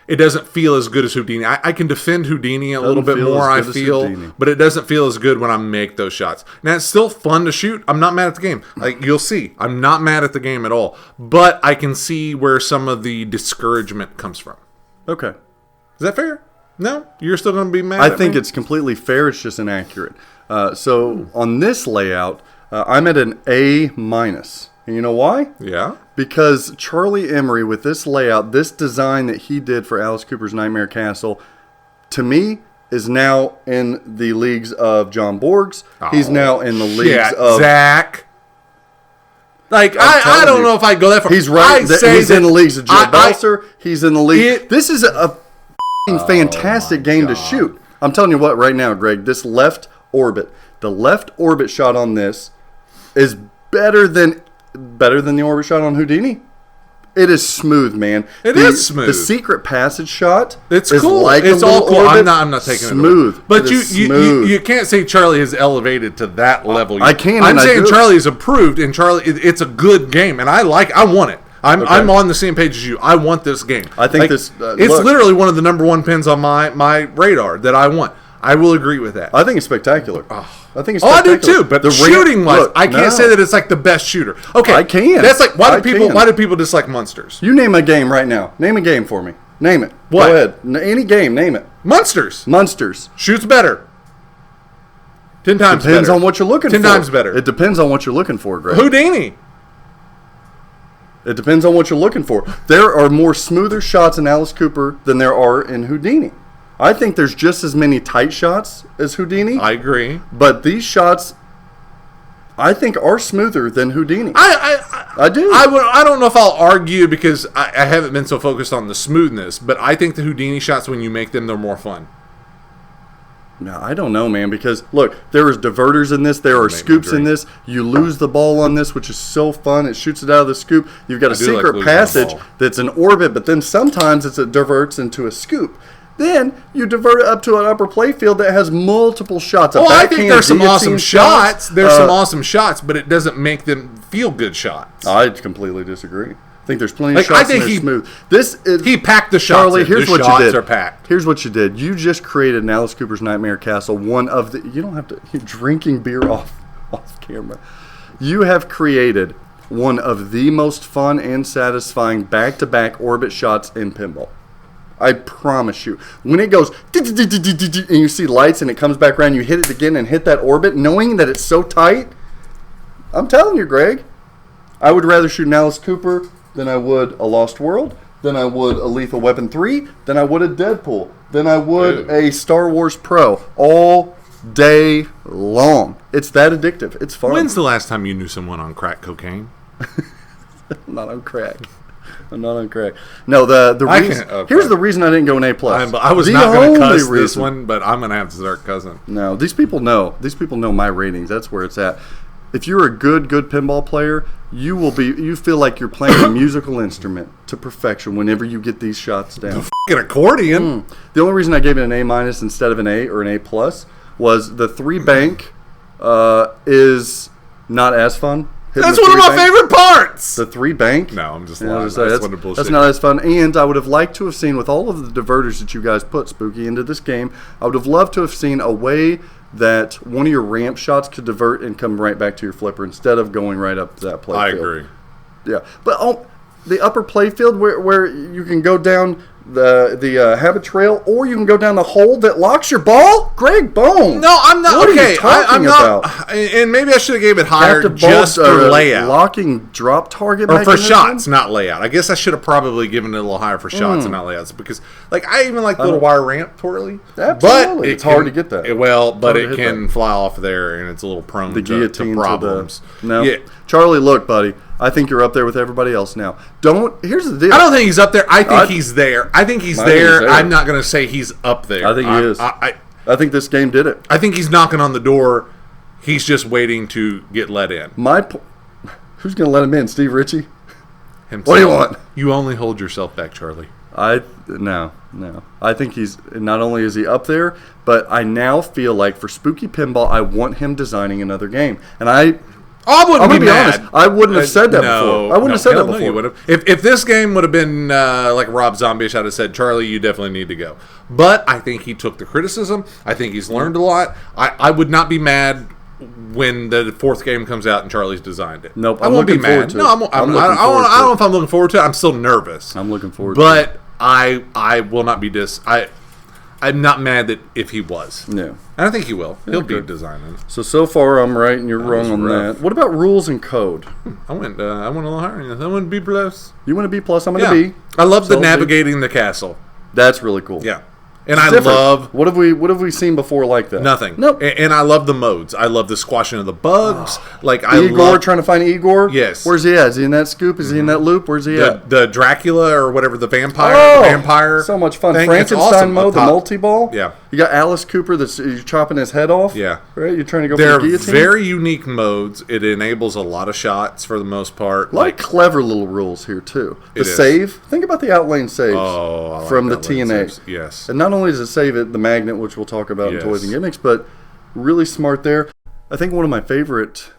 [SPEAKER 2] it doesn't feel as good as Houdini. I can defend Houdini a little bit
[SPEAKER 3] feel
[SPEAKER 2] more, I
[SPEAKER 3] as good as
[SPEAKER 2] feel,
[SPEAKER 3] Houdini.
[SPEAKER 2] but it doesn't feel as good when I make those shots. Now, it's still fun to shoot. I'm not mad at the game. Like, you'll see. I'm not mad at the game at all. But I can see where some of the discouragement comes from.
[SPEAKER 3] Okay.
[SPEAKER 2] Is that fair? No? You're still going to be mad
[SPEAKER 3] I
[SPEAKER 2] at
[SPEAKER 3] think
[SPEAKER 2] me?
[SPEAKER 3] it's completely fair. It's just inaccurate. So on this layout, I'm at an A-. And you know why?
[SPEAKER 2] Yeah?
[SPEAKER 3] Because Charlie Emery, with this layout, this design that he did for Alice Cooper's Nightmare Castle, to me, is now in the leagues of John Borg's. He's now in the leagues
[SPEAKER 2] Yeah,
[SPEAKER 3] of...
[SPEAKER 2] Zach. Like, I
[SPEAKER 3] telling
[SPEAKER 2] don't
[SPEAKER 3] you.
[SPEAKER 2] know if I go that far.
[SPEAKER 3] He's right. He's in the leagues of Joe Balser. He's in the league. This is a fantastic game to shoot. I'm telling you what, right now, Greg, this left orbit, the left orbit shot on this is better than the orbit shot on Houdini. It is smooth, man.
[SPEAKER 2] It is smooth.
[SPEAKER 3] The secret passage shot.
[SPEAKER 2] It's
[SPEAKER 3] is
[SPEAKER 2] cool.
[SPEAKER 3] Like
[SPEAKER 2] It's
[SPEAKER 3] a
[SPEAKER 2] all
[SPEAKER 3] little
[SPEAKER 2] cool.
[SPEAKER 3] Orbit.
[SPEAKER 2] I'm not taking
[SPEAKER 3] smooth.
[SPEAKER 2] it away. But
[SPEAKER 3] It
[SPEAKER 2] you
[SPEAKER 3] is smooth.
[SPEAKER 2] you can't say Charlie has elevated to that level.
[SPEAKER 3] I can,
[SPEAKER 2] I'm
[SPEAKER 3] and I
[SPEAKER 2] saying
[SPEAKER 3] do.
[SPEAKER 2] Charlie is improved, and Charlie, it's a good game, and I want it. I'm on the same page as you. I want this game.
[SPEAKER 3] I think this.
[SPEAKER 2] It's
[SPEAKER 3] look,
[SPEAKER 2] literally one of the number one pins on my radar that I want. I will agree with that.
[SPEAKER 3] I think it's spectacular. I think it's.
[SPEAKER 2] Oh, I
[SPEAKER 3] spectacular.
[SPEAKER 2] do too. But
[SPEAKER 3] The
[SPEAKER 2] shooting wise,
[SPEAKER 3] look,
[SPEAKER 2] I can't
[SPEAKER 3] no.
[SPEAKER 2] say that it's like the best shooter. Okay,
[SPEAKER 3] I can.
[SPEAKER 2] That's like why
[SPEAKER 3] I
[SPEAKER 2] do people
[SPEAKER 3] can.
[SPEAKER 2] dislike Monsters?
[SPEAKER 3] You name a game right now. Name a game for me. Name it.
[SPEAKER 2] What?
[SPEAKER 3] Go ahead. Any game. Name it.
[SPEAKER 2] Monsters
[SPEAKER 3] Munsters.
[SPEAKER 2] shoots better. 10 times
[SPEAKER 3] Depends
[SPEAKER 2] better.
[SPEAKER 3] on what you're looking
[SPEAKER 2] 10
[SPEAKER 3] for.
[SPEAKER 2] times better.
[SPEAKER 3] It depends on what you're looking for, Greg.
[SPEAKER 2] Houdini.
[SPEAKER 3] It depends on what you're looking for. There are more smoother shots in Alice Cooper than there are in Houdini. I think there's just as many tight shots as Houdini,
[SPEAKER 2] I agree.
[SPEAKER 3] but these shots, I think, are smoother than Houdini. I do.
[SPEAKER 2] I don't know if I'll argue because I haven't been so focused on the smoothness, but I think the Houdini shots, when you make them, they're more fun.
[SPEAKER 3] No, I don't know, man, because look, there is diverters in this. There are
[SPEAKER 2] Make me
[SPEAKER 3] scoops in
[SPEAKER 2] drink.
[SPEAKER 3] this. You lose the ball on this, which is so fun. It shoots it out of the scoop. You've got a
[SPEAKER 2] I do like
[SPEAKER 3] secret
[SPEAKER 2] losing the
[SPEAKER 3] passage
[SPEAKER 2] ball.
[SPEAKER 3] that's an orbit, but then sometimes it diverts into a scoop. Then you divert it up to an upper play field that has multiple shots.
[SPEAKER 2] Oh, I think there's some awesome shots. There's some
[SPEAKER 3] awesome.
[SPEAKER 2] awesome shots, but it doesn't make them feel good shots.
[SPEAKER 3] I completely disagree. I think there's plenty of
[SPEAKER 2] Like,
[SPEAKER 3] shots
[SPEAKER 2] I think
[SPEAKER 3] and they're
[SPEAKER 2] he-
[SPEAKER 3] smooth. This is,
[SPEAKER 2] He packed the shots.
[SPEAKER 3] Charlie,
[SPEAKER 2] in.
[SPEAKER 3] here's
[SPEAKER 2] The
[SPEAKER 3] what you
[SPEAKER 2] shots
[SPEAKER 3] did.
[SPEAKER 2] are packed.
[SPEAKER 3] Here's what you did. You just created an Alice Cooper's Nightmare Castle. One of the. You don't have to. You're drinking beer off camera. You have created one of the most fun and satisfying back-to-back orbit shots in pinball. I promise you. When it goes and you see lights and it comes back around, you hit it again and hit that orbit, knowing that it's so tight. I'm telling you, Greg. I would rather shoot an Alice Cooper than I would a Lost World, than I would a Lethal Weapon 3, than I would a Deadpool, than I would a Star Wars Pro all day long. It's that addictive. It's fun.
[SPEAKER 2] When's the last time you knew someone on crack cocaine?
[SPEAKER 3] I'm not on crack. I'm not on crack. No, the
[SPEAKER 2] I
[SPEAKER 3] reason,
[SPEAKER 2] can't-
[SPEAKER 3] here's the reason I didn't go an A+.
[SPEAKER 2] I was
[SPEAKER 3] The
[SPEAKER 2] not going to
[SPEAKER 3] only
[SPEAKER 2] cuss this
[SPEAKER 3] reason-
[SPEAKER 2] one, but I'm going to have to start cussing.
[SPEAKER 3] No, these people know. These people know my ratings. That's where it's at. If you're a good pinball player, you will be. You feel like you're playing a musical instrument to perfection whenever you get these shots down.
[SPEAKER 2] An accordion.
[SPEAKER 3] The only reason I gave it an A- instead of an A or an A+ was the 3 bank is not as fun. Hitting
[SPEAKER 2] That's
[SPEAKER 3] the
[SPEAKER 2] one of
[SPEAKER 3] 3
[SPEAKER 2] my
[SPEAKER 3] bank-
[SPEAKER 2] favorite parts.
[SPEAKER 3] The 3 bank.
[SPEAKER 2] No, I'm just
[SPEAKER 3] Yeah,
[SPEAKER 2] lying.
[SPEAKER 3] I was gonna say,
[SPEAKER 2] That's one of bullshit.
[SPEAKER 3] that's not as fun. And I would have liked to have seen, with all of the diverters that you guys put, Spooky, into this game, I would have loved to have seen a way that one of your ramp shots could divert and come right back to your flipper instead of going right up to that play
[SPEAKER 2] I
[SPEAKER 3] field.
[SPEAKER 2] agree.
[SPEAKER 3] Yeah, but the upper play field where you can go down the habit trail, or you can go down the hole that locks your ball. Greg Bone.
[SPEAKER 2] No, I'm not.
[SPEAKER 3] What
[SPEAKER 2] okay,
[SPEAKER 3] are you talking
[SPEAKER 2] I'm not.
[SPEAKER 3] about?
[SPEAKER 2] And maybe I should have gave it higher
[SPEAKER 3] Active
[SPEAKER 2] just
[SPEAKER 3] balls,
[SPEAKER 2] for layout.
[SPEAKER 3] locking drop target,
[SPEAKER 2] Or for
[SPEAKER 3] mechanism?
[SPEAKER 2] shots, not layout. I guess I should have probably given it a little higher for shots and not layouts, because, like, I even like the little wire ramp twirly.
[SPEAKER 3] Absolutely.
[SPEAKER 2] But
[SPEAKER 3] It's hard to get that.
[SPEAKER 2] But
[SPEAKER 3] hard to
[SPEAKER 2] it
[SPEAKER 3] hit
[SPEAKER 2] can
[SPEAKER 3] that.
[SPEAKER 2] fly off there, and it's a little prone
[SPEAKER 3] The
[SPEAKER 2] to
[SPEAKER 3] guillotine
[SPEAKER 2] problems.
[SPEAKER 3] No,
[SPEAKER 2] Yeah.
[SPEAKER 3] Charlie, look, buddy. I think you're up there with everybody else now. Here's the deal.
[SPEAKER 2] I don't think he's up there. I think he's there. I think he's
[SPEAKER 3] I think he's
[SPEAKER 2] there.
[SPEAKER 3] there.
[SPEAKER 2] I'm not going to say he's up there.
[SPEAKER 3] I think he is. I think this game did it.
[SPEAKER 2] I think he's knocking on the door. He's just waiting to get let in.
[SPEAKER 3] Who's going to let him in? Steve Ritchie?
[SPEAKER 2] Himself.
[SPEAKER 3] What do you want?
[SPEAKER 2] You only hold yourself back, Charlie.
[SPEAKER 3] No. I think he's not only is he up there, but I now feel like for Spooky Pinball, I want him designing another game, and I'm
[SPEAKER 2] I wouldn't
[SPEAKER 3] gonna
[SPEAKER 2] be
[SPEAKER 3] be
[SPEAKER 2] mad.
[SPEAKER 3] honest. I wouldn't have said that
[SPEAKER 2] No,
[SPEAKER 3] before. I wouldn't
[SPEAKER 2] no,
[SPEAKER 3] have said
[SPEAKER 2] hell
[SPEAKER 3] that
[SPEAKER 2] no,
[SPEAKER 3] before.
[SPEAKER 2] you would have. If this game would have been like Rob Zombie, I'd have said, Charlie, you definitely need to go. But I think he took the criticism. I think he's learned a lot. I would not be mad when the 4th game comes out and Charlie's designed it.
[SPEAKER 3] Nope,
[SPEAKER 2] I
[SPEAKER 3] I'm
[SPEAKER 2] won't be
[SPEAKER 3] looking forward
[SPEAKER 2] mad.
[SPEAKER 3] to
[SPEAKER 2] No,
[SPEAKER 3] it.
[SPEAKER 2] I don't know if I'm looking forward to it. I'm still nervous.
[SPEAKER 3] I'm looking forward to it.
[SPEAKER 2] But I will not be I'm not mad that if he was.
[SPEAKER 3] Yeah.
[SPEAKER 2] And I think he will. He'll be
[SPEAKER 3] good.
[SPEAKER 2] designing.
[SPEAKER 3] So far I'm right and you're wrong
[SPEAKER 2] was
[SPEAKER 3] on
[SPEAKER 2] rough.
[SPEAKER 3] that. What about rules and code?
[SPEAKER 2] I went a little higher. I went B+.
[SPEAKER 3] You want a B+, I'm going to
[SPEAKER 2] Yeah.
[SPEAKER 3] B.
[SPEAKER 2] I love the
[SPEAKER 3] Solid B.
[SPEAKER 2] navigating the castle.
[SPEAKER 3] That's really cool.
[SPEAKER 2] Yeah. And
[SPEAKER 3] It's
[SPEAKER 2] I
[SPEAKER 3] different.
[SPEAKER 2] love
[SPEAKER 3] What have we seen before like that?
[SPEAKER 2] nothing.
[SPEAKER 3] Nope.
[SPEAKER 2] And I love the modes. I love the squashing of the bugs. Like I
[SPEAKER 3] Igor,
[SPEAKER 2] love
[SPEAKER 3] trying to find Igor?
[SPEAKER 2] Yes.
[SPEAKER 3] Where's he at? Is he in that scoop? Is he in that loop? Where's he at?
[SPEAKER 2] the Dracula or whatever, the vampire.
[SPEAKER 3] Oh,
[SPEAKER 2] vampire.
[SPEAKER 3] so much fun.
[SPEAKER 2] thing. It's
[SPEAKER 3] Frankenstein
[SPEAKER 2] awesome.
[SPEAKER 3] mode, the
[SPEAKER 2] Up top.
[SPEAKER 3] multi-ball.
[SPEAKER 2] Yeah.
[SPEAKER 3] You got Alice Cooper that's you're chopping his head off.
[SPEAKER 2] Yeah.
[SPEAKER 3] Right? You're trying to go
[SPEAKER 2] They're
[SPEAKER 3] for the guillotine.
[SPEAKER 2] very unique modes. It enables a lot of shots for the most part.
[SPEAKER 3] A lot of clever little rules here too. The
[SPEAKER 2] It is.
[SPEAKER 3] save. Think about the outlane saves
[SPEAKER 2] Oh, I like
[SPEAKER 3] from the
[SPEAKER 2] that lane
[SPEAKER 3] TNA.
[SPEAKER 2] saves. Yes.
[SPEAKER 3] And not only does it save it, the magnet, which we'll talk about
[SPEAKER 2] Yes.
[SPEAKER 3] in Toys and Gimmicks, but really smart there. I think one of my favorite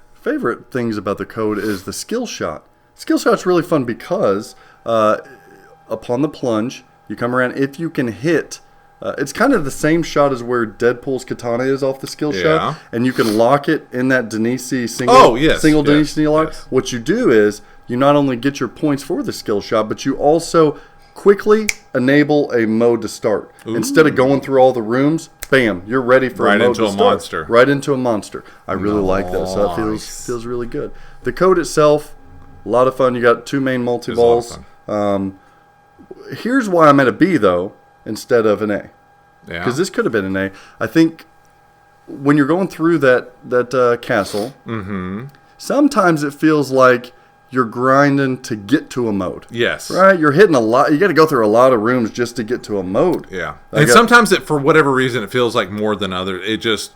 [SPEAKER 3] things about the code is the skill shot. Skill shot's really fun because upon the plunge, you come around. If you can hit, it's kind of the same shot as where Deadpool's katana is off the skill
[SPEAKER 2] Yeah.
[SPEAKER 3] shot, and you can lock it in that Denisi single.
[SPEAKER 2] Oh, yes,
[SPEAKER 3] single
[SPEAKER 2] yes,
[SPEAKER 3] Denisi lock.
[SPEAKER 2] yes.
[SPEAKER 3] What you do is you not only get your points for the skill shot, but you also quickly enable a mode to start. Instead of going through all the rooms, bam, you're ready for
[SPEAKER 2] Right
[SPEAKER 3] a mode
[SPEAKER 2] into
[SPEAKER 3] to
[SPEAKER 2] a
[SPEAKER 3] start.
[SPEAKER 2] monster.
[SPEAKER 3] Right into a monster. I really like that. So that
[SPEAKER 2] Nice.
[SPEAKER 3] feels really good. The code itself, a lot of fun. You got 2 main multi-balls. Here's why I'm at a B, though, instead of an A.
[SPEAKER 2] Yeah.
[SPEAKER 3] Because this could have been an A. I think when you're going through that castle, sometimes it feels like you're grinding to get to a mode.
[SPEAKER 2] Yes.
[SPEAKER 3] Right? You're hitting a lot. You got to go through a lot of rooms just to get to a mode.
[SPEAKER 2] Yeah.
[SPEAKER 3] I
[SPEAKER 2] And
[SPEAKER 3] got-
[SPEAKER 2] sometimes for whatever reason, it feels like more than others.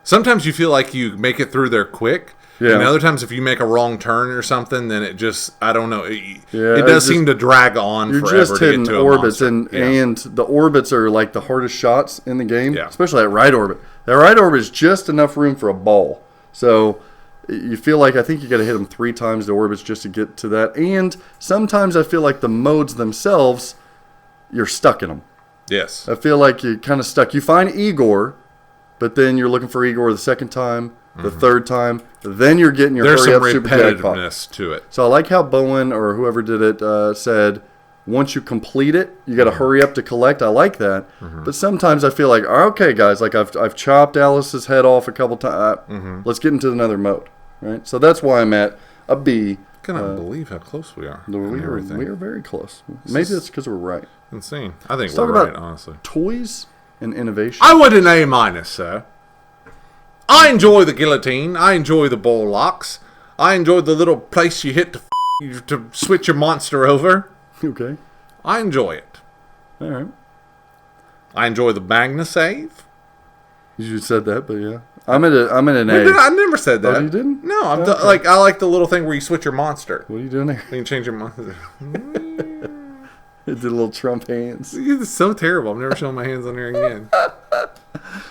[SPEAKER 2] Sometimes you feel like you make it through there quick,
[SPEAKER 3] Yeah.
[SPEAKER 2] And other times, if you make a wrong turn or something, then it just, I don't know. It
[SPEAKER 3] it's
[SPEAKER 2] does
[SPEAKER 3] just-
[SPEAKER 2] seem to drag on
[SPEAKER 3] You're
[SPEAKER 2] forever
[SPEAKER 3] just
[SPEAKER 2] to get
[SPEAKER 3] hitting
[SPEAKER 2] to a
[SPEAKER 3] orbits,
[SPEAKER 2] monster.
[SPEAKER 3] and the orbits are like the hardest shots in the game,
[SPEAKER 2] Yeah.
[SPEAKER 3] especially that right orbit. That right orbit is just enough room for a ball. So you feel like I think you got to hit them 3 times the orbits just to get to that. And sometimes I feel like the modes themselves, you're stuck in them.
[SPEAKER 2] Yes.
[SPEAKER 3] I feel like you're kind of stuck. You find Igor, but then you're looking for Igor the second time, the third time, then you're getting your
[SPEAKER 2] There's
[SPEAKER 3] hurry
[SPEAKER 2] some
[SPEAKER 3] up super jackpot.
[SPEAKER 2] repetitiveness to it.
[SPEAKER 3] So I like how Bowen or whoever did it said, once you complete it, you got to hurry up to collect. I like that. But sometimes I feel like, okay, guys, like I've chopped Alice's head off a couple times. Let's get into another mode, right? So that's why I'm at a B.
[SPEAKER 2] I cannot believe how close we are.
[SPEAKER 3] We
[SPEAKER 2] and
[SPEAKER 3] are
[SPEAKER 2] everything.
[SPEAKER 3] very close. Maybe that's because we're right.
[SPEAKER 2] Insane. I think
[SPEAKER 3] talk
[SPEAKER 2] we're right,
[SPEAKER 3] about-
[SPEAKER 2] honestly.
[SPEAKER 3] Toys and innovation.
[SPEAKER 2] I would an A-, sir. I enjoy the guillotine. I enjoy the ball locks. I enjoy the little place you hit to switch your monster over.
[SPEAKER 3] Okay.
[SPEAKER 2] I enjoy it.
[SPEAKER 3] All right.
[SPEAKER 2] I enjoy the Magna save.
[SPEAKER 3] You said that, but yeah. I'm at an A.
[SPEAKER 2] I never said that.
[SPEAKER 3] Oh, you didn't?
[SPEAKER 2] No,
[SPEAKER 3] Okay.
[SPEAKER 2] I like the little thing where you switch your monster.
[SPEAKER 3] What are you doing there?
[SPEAKER 2] You can change your monster.
[SPEAKER 3] It did little Trump hands.
[SPEAKER 2] It's so terrible. I'm never showing my hands on there again.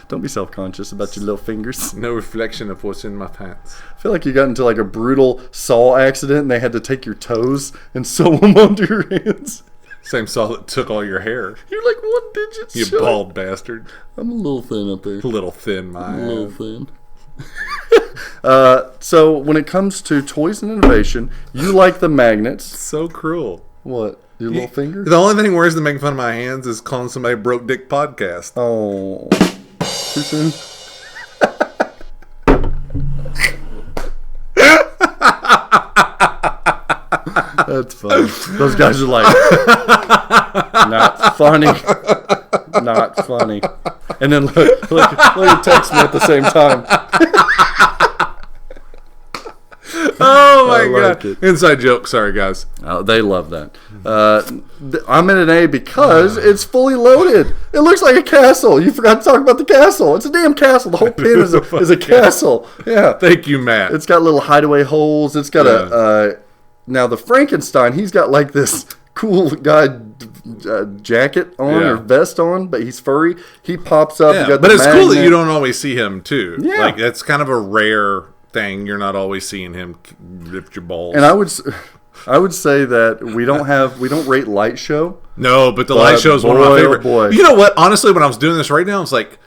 [SPEAKER 3] Don't be self-conscious about your little fingers.
[SPEAKER 2] No reflection of what's in my pants.
[SPEAKER 3] I feel like you got into like a brutal saw accident and they had to take your toes and sew them onto your hands.
[SPEAKER 2] Same saw that took all your hair.
[SPEAKER 3] You're like 1 digit
[SPEAKER 2] You
[SPEAKER 3] short.
[SPEAKER 2] bald bastard.
[SPEAKER 3] I'm a little thin up there.
[SPEAKER 2] Little thin, my
[SPEAKER 3] A little
[SPEAKER 2] ass.
[SPEAKER 3] thin. So when it comes to toys and innovation, you like the magnets.
[SPEAKER 2] So cruel.
[SPEAKER 3] What? Your little finger?
[SPEAKER 2] The only thing worse than making fun of my hands is calling somebody broke dick podcast.
[SPEAKER 3] Oh. Too soon? That's funny. Those guys are like, not funny. Not funny. And then look at text me at the same time.
[SPEAKER 2] Oh my
[SPEAKER 3] I like
[SPEAKER 2] god.
[SPEAKER 3] it.
[SPEAKER 2] Inside joke. Sorry, guys.
[SPEAKER 3] They love that. I'm in an A because it's fully loaded. It looks like a castle. You forgot to talk about the castle. It's a damn castle. The whole pin is a castle. Yeah.
[SPEAKER 2] Thank you, Matt.
[SPEAKER 3] It's got little hideaway holes. It's got a now the Frankenstein. He's got like this cool guy jacket on
[SPEAKER 2] Yeah.
[SPEAKER 3] or vest on, but he's furry. He pops up.
[SPEAKER 2] Yeah,
[SPEAKER 3] You got
[SPEAKER 2] but
[SPEAKER 3] the
[SPEAKER 2] it's cool that
[SPEAKER 3] magnet.
[SPEAKER 2] you don't always see him too.
[SPEAKER 3] Yeah.
[SPEAKER 2] Like that's kind of a rare thing. You're not always seeing him lift your balls.
[SPEAKER 3] And I would say that we don't rate light show.
[SPEAKER 2] no, but the
[SPEAKER 3] But
[SPEAKER 2] light show is one of my
[SPEAKER 3] boy, oh
[SPEAKER 2] favorite.
[SPEAKER 3] boy.
[SPEAKER 2] You know what? Honestly, when I was doing this right now, I was like,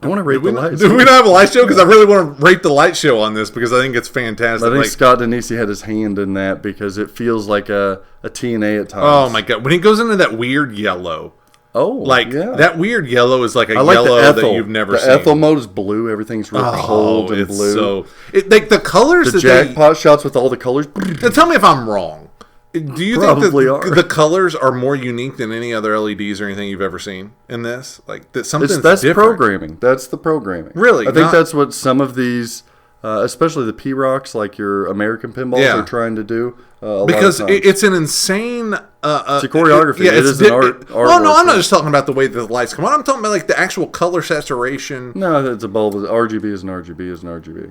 [SPEAKER 3] I want to rate
[SPEAKER 2] do we,
[SPEAKER 3] the lights.
[SPEAKER 2] do we not have a light show? Because I really want to rate the light show on this because I think it's fantastic.
[SPEAKER 3] I think
[SPEAKER 2] Like,
[SPEAKER 3] Scott Denisi had his hand in that because it feels like a TNA at times.
[SPEAKER 2] oh my god, when he goes into that weird yellow,
[SPEAKER 3] Oh,
[SPEAKER 2] like
[SPEAKER 3] yeah.
[SPEAKER 2] that weird yellow is like a
[SPEAKER 3] I like
[SPEAKER 2] yellow
[SPEAKER 3] the Ethel.
[SPEAKER 2] that you've never
[SPEAKER 3] the
[SPEAKER 2] seen.
[SPEAKER 3] Ethel mode is blue. Everything's real cold and
[SPEAKER 2] it's
[SPEAKER 3] blue.
[SPEAKER 2] so like the colors
[SPEAKER 3] The
[SPEAKER 2] that
[SPEAKER 3] jackpot shots with all the colors.
[SPEAKER 2] Now tell me if I'm wrong. Do you
[SPEAKER 3] Probably
[SPEAKER 2] think
[SPEAKER 3] are.
[SPEAKER 2] that the colors are more unique than any other LEDs or anything you've ever seen in this? Like that something's
[SPEAKER 3] That's
[SPEAKER 2] different.
[SPEAKER 3] programming. That's the programming.
[SPEAKER 2] Really?
[SPEAKER 3] I think
[SPEAKER 2] Not-
[SPEAKER 3] that's what some of these, especially the P-Rocks, like your American pinballs,
[SPEAKER 2] Yeah.
[SPEAKER 3] are trying to do. A
[SPEAKER 2] Because
[SPEAKER 3] lot of times.
[SPEAKER 2] it's an insane.
[SPEAKER 3] It's a choreography. It is an art
[SPEAKER 2] Well, no,
[SPEAKER 3] work,
[SPEAKER 2] I'm not
[SPEAKER 3] yeah.
[SPEAKER 2] just talking about the way the lights come on. I'm talking about like the actual color saturation.
[SPEAKER 3] No, it's a bulb. RGB is an RGB is an RGB.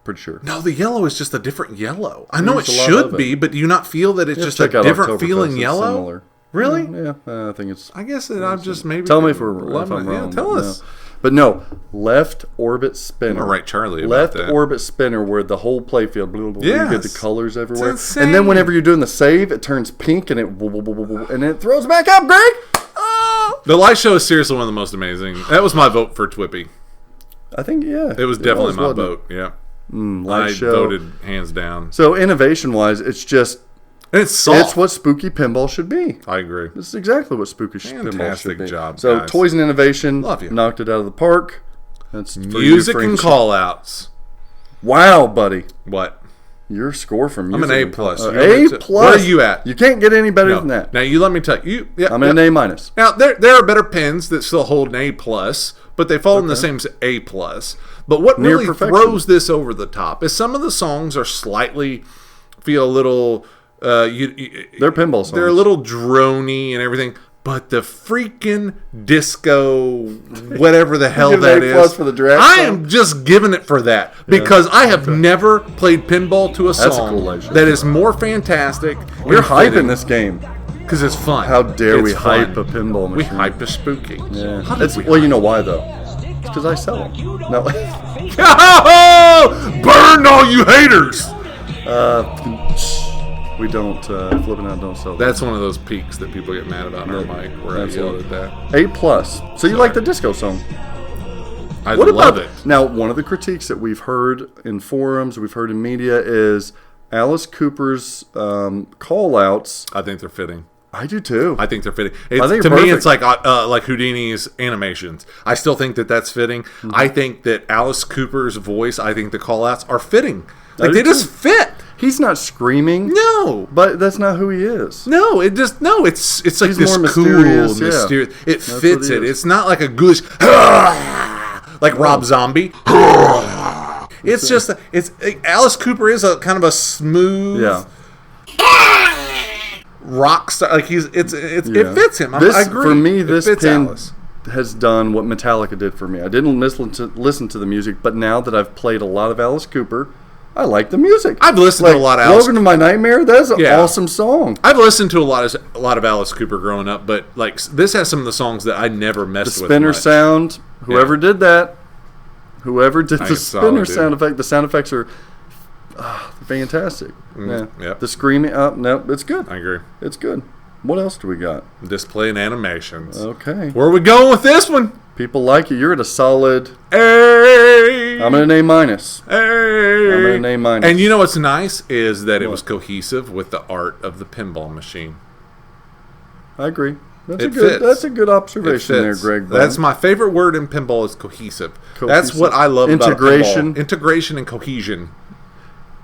[SPEAKER 3] Pretty sure.
[SPEAKER 2] No, the yellow is just a different yellow. I know it
[SPEAKER 3] There's a lot
[SPEAKER 2] should
[SPEAKER 3] of it.
[SPEAKER 2] be, but do you not feel that it's
[SPEAKER 3] Yeah,
[SPEAKER 2] just a
[SPEAKER 3] check out
[SPEAKER 2] different
[SPEAKER 3] Oktoberfest.
[SPEAKER 2] feeling
[SPEAKER 3] It's
[SPEAKER 2] yellow?
[SPEAKER 3] similar.
[SPEAKER 2] Really?
[SPEAKER 3] Yeah, I think it's.
[SPEAKER 2] I guess that I'm just maybe.
[SPEAKER 3] Tell me if I'm
[SPEAKER 2] Yeah,
[SPEAKER 3] wrong.
[SPEAKER 2] tell
[SPEAKER 3] but
[SPEAKER 2] us.
[SPEAKER 3] No. But no, left orbit spinner.
[SPEAKER 2] I'm gonna write Charlie about
[SPEAKER 3] Left
[SPEAKER 2] that.
[SPEAKER 3] orbit spinner where the whole playfield, blah, blah, blah, you get the
[SPEAKER 2] Yes.
[SPEAKER 3] colors everywhere.
[SPEAKER 2] insane.
[SPEAKER 3] And then whenever you're doing the save, it turns pink and and it throws back up, Greg. Oh!
[SPEAKER 2] The light show is seriously one of the most amazing. That was my vote for Twippy.
[SPEAKER 3] I think, yeah.
[SPEAKER 2] It was definitely my
[SPEAKER 3] wasn't it?
[SPEAKER 2] vote. Yeah,
[SPEAKER 3] Light
[SPEAKER 2] I
[SPEAKER 3] show.
[SPEAKER 2] voted hands down.
[SPEAKER 3] So innovation-wise, it's just,
[SPEAKER 2] And it's soft.
[SPEAKER 3] it's what spooky pinball should be.
[SPEAKER 2] I agree.
[SPEAKER 3] This is exactly what spooky pinball
[SPEAKER 2] Fantastic
[SPEAKER 3] should be.
[SPEAKER 2] job,
[SPEAKER 3] So
[SPEAKER 2] guys.
[SPEAKER 3] toys and innovation,
[SPEAKER 2] Love you.
[SPEAKER 3] knocked it out of the park. That's for you,
[SPEAKER 2] Music and
[SPEAKER 3] Frank.
[SPEAKER 2] callouts.
[SPEAKER 3] Wow, buddy.
[SPEAKER 2] What?
[SPEAKER 3] Your score for music.
[SPEAKER 2] I'm an A
[SPEAKER 3] and
[SPEAKER 2] plus.
[SPEAKER 3] call-
[SPEAKER 2] You want me
[SPEAKER 3] A
[SPEAKER 2] to-
[SPEAKER 3] plus.
[SPEAKER 2] Where are you at?
[SPEAKER 3] You can't get any better
[SPEAKER 2] No.
[SPEAKER 3] than that.
[SPEAKER 2] Now you let me tell you. Yeah,
[SPEAKER 3] I'm an A minus.
[SPEAKER 2] Now there are better pins that still hold an A plus, but they fall in the same as A plus. But what
[SPEAKER 3] Near
[SPEAKER 2] really
[SPEAKER 3] perfection.
[SPEAKER 2] throws this over the top is some of the songs are slightly feel a little.
[SPEAKER 3] They're pinball songs.
[SPEAKER 2] They're a little drony and everything. But the freaking disco, whatever the hell
[SPEAKER 3] Give it
[SPEAKER 2] that
[SPEAKER 3] A
[SPEAKER 2] is,
[SPEAKER 3] plus for the draft
[SPEAKER 2] I
[SPEAKER 3] song?
[SPEAKER 2] am just giving it for that because I have never played pinball to a
[SPEAKER 3] That's a
[SPEAKER 2] song
[SPEAKER 3] cool legend.
[SPEAKER 2] that is more fantastic.
[SPEAKER 3] We're hyping this game.
[SPEAKER 2] because it's fun.
[SPEAKER 3] How dare
[SPEAKER 2] It's
[SPEAKER 3] we
[SPEAKER 2] fun.
[SPEAKER 3] hype a pinball machine?
[SPEAKER 2] We hype the spooky.
[SPEAKER 3] Yeah.
[SPEAKER 2] How did
[SPEAKER 3] It's,
[SPEAKER 2] we
[SPEAKER 3] well, you know why though? It's because I sell them. No.
[SPEAKER 2] Burn all you haters!
[SPEAKER 3] We don't, flipping out don't sell them.
[SPEAKER 2] That's one of those peaks that people get mad about on our mic where I yelled at that.
[SPEAKER 3] A plus. So you like the disco song?
[SPEAKER 2] I
[SPEAKER 3] What
[SPEAKER 2] love
[SPEAKER 3] about
[SPEAKER 2] it.
[SPEAKER 3] Now, one of the critiques that we've heard in forums, we've heard in media, is Alice Cooper's call-outs.
[SPEAKER 2] I think they're fitting.
[SPEAKER 3] I do too.
[SPEAKER 2] I think they're fitting.
[SPEAKER 3] I think
[SPEAKER 2] To
[SPEAKER 3] they're
[SPEAKER 2] me, it's
[SPEAKER 3] perfect.
[SPEAKER 2] like Houdini's animations. I still think that that's fitting.
[SPEAKER 3] Mm-hmm.
[SPEAKER 2] I think that Alice Cooper's voice, I think the call-outs are fitting. Like,
[SPEAKER 3] do
[SPEAKER 2] they just
[SPEAKER 3] too.
[SPEAKER 2] fit.
[SPEAKER 3] He's not screaming.
[SPEAKER 2] No.
[SPEAKER 3] But that's not who he is.
[SPEAKER 2] No, it's like
[SPEAKER 3] He's
[SPEAKER 2] this
[SPEAKER 3] more
[SPEAKER 2] cool,
[SPEAKER 3] mysterious, yeah.
[SPEAKER 2] mysterious. It
[SPEAKER 3] That's
[SPEAKER 2] fits
[SPEAKER 3] what
[SPEAKER 2] it.
[SPEAKER 3] he is.
[SPEAKER 2] It's not like a ghoulish, like Rob Zombie. It's just Alice Cooper is a kind of a smooth,
[SPEAKER 3] Yeah.
[SPEAKER 2] rock star. Like it
[SPEAKER 3] Yeah.
[SPEAKER 2] fits him.
[SPEAKER 3] This,
[SPEAKER 2] I agree.
[SPEAKER 3] For me,
[SPEAKER 2] It
[SPEAKER 3] this
[SPEAKER 2] fits
[SPEAKER 3] pin
[SPEAKER 2] Alice.
[SPEAKER 3] has done what Metallica did for me. I didn't listen to the music, but now that I've played a lot of Alice Cooper, I like the music.
[SPEAKER 2] I've listened to a lot of Alice.
[SPEAKER 3] Welcome to My Nightmare. That's an
[SPEAKER 2] Yeah.
[SPEAKER 3] awesome song.
[SPEAKER 2] I've listened to a lot of Alice Cooper growing up, but like this has some of the songs that I never messed
[SPEAKER 3] The
[SPEAKER 2] with.
[SPEAKER 3] spinner
[SPEAKER 2] much.
[SPEAKER 3] sound. Whoever did that, whoever did
[SPEAKER 2] I
[SPEAKER 3] the
[SPEAKER 2] saw
[SPEAKER 3] spinner
[SPEAKER 2] it, dude.
[SPEAKER 3] sound effect, the sound effects are fantastic. Yeah.
[SPEAKER 2] yep.
[SPEAKER 3] The screaming. No, it's good.
[SPEAKER 2] I agree.
[SPEAKER 3] It's good. What else do we got?
[SPEAKER 2] Display and animations.
[SPEAKER 3] Okay.
[SPEAKER 2] Where are we going with this one?
[SPEAKER 3] People like it. You're at a solid.
[SPEAKER 2] Hey.
[SPEAKER 3] I'm gonna name minus.
[SPEAKER 2] Hey.
[SPEAKER 3] I'm gonna name minus.
[SPEAKER 2] And you know what's nice is that it was cohesive with the art of the pinball machine.
[SPEAKER 3] I agree. That's
[SPEAKER 2] It
[SPEAKER 3] a good.
[SPEAKER 2] fits.
[SPEAKER 3] That's a good
[SPEAKER 2] It
[SPEAKER 3] observation there,
[SPEAKER 2] fits.
[SPEAKER 3] Greg.
[SPEAKER 2] That's my favorite word in pinball is cohesive. That's
[SPEAKER 3] Cohesive.
[SPEAKER 2] what I love
[SPEAKER 3] Integration.
[SPEAKER 2] about pinball. Integration and cohesion.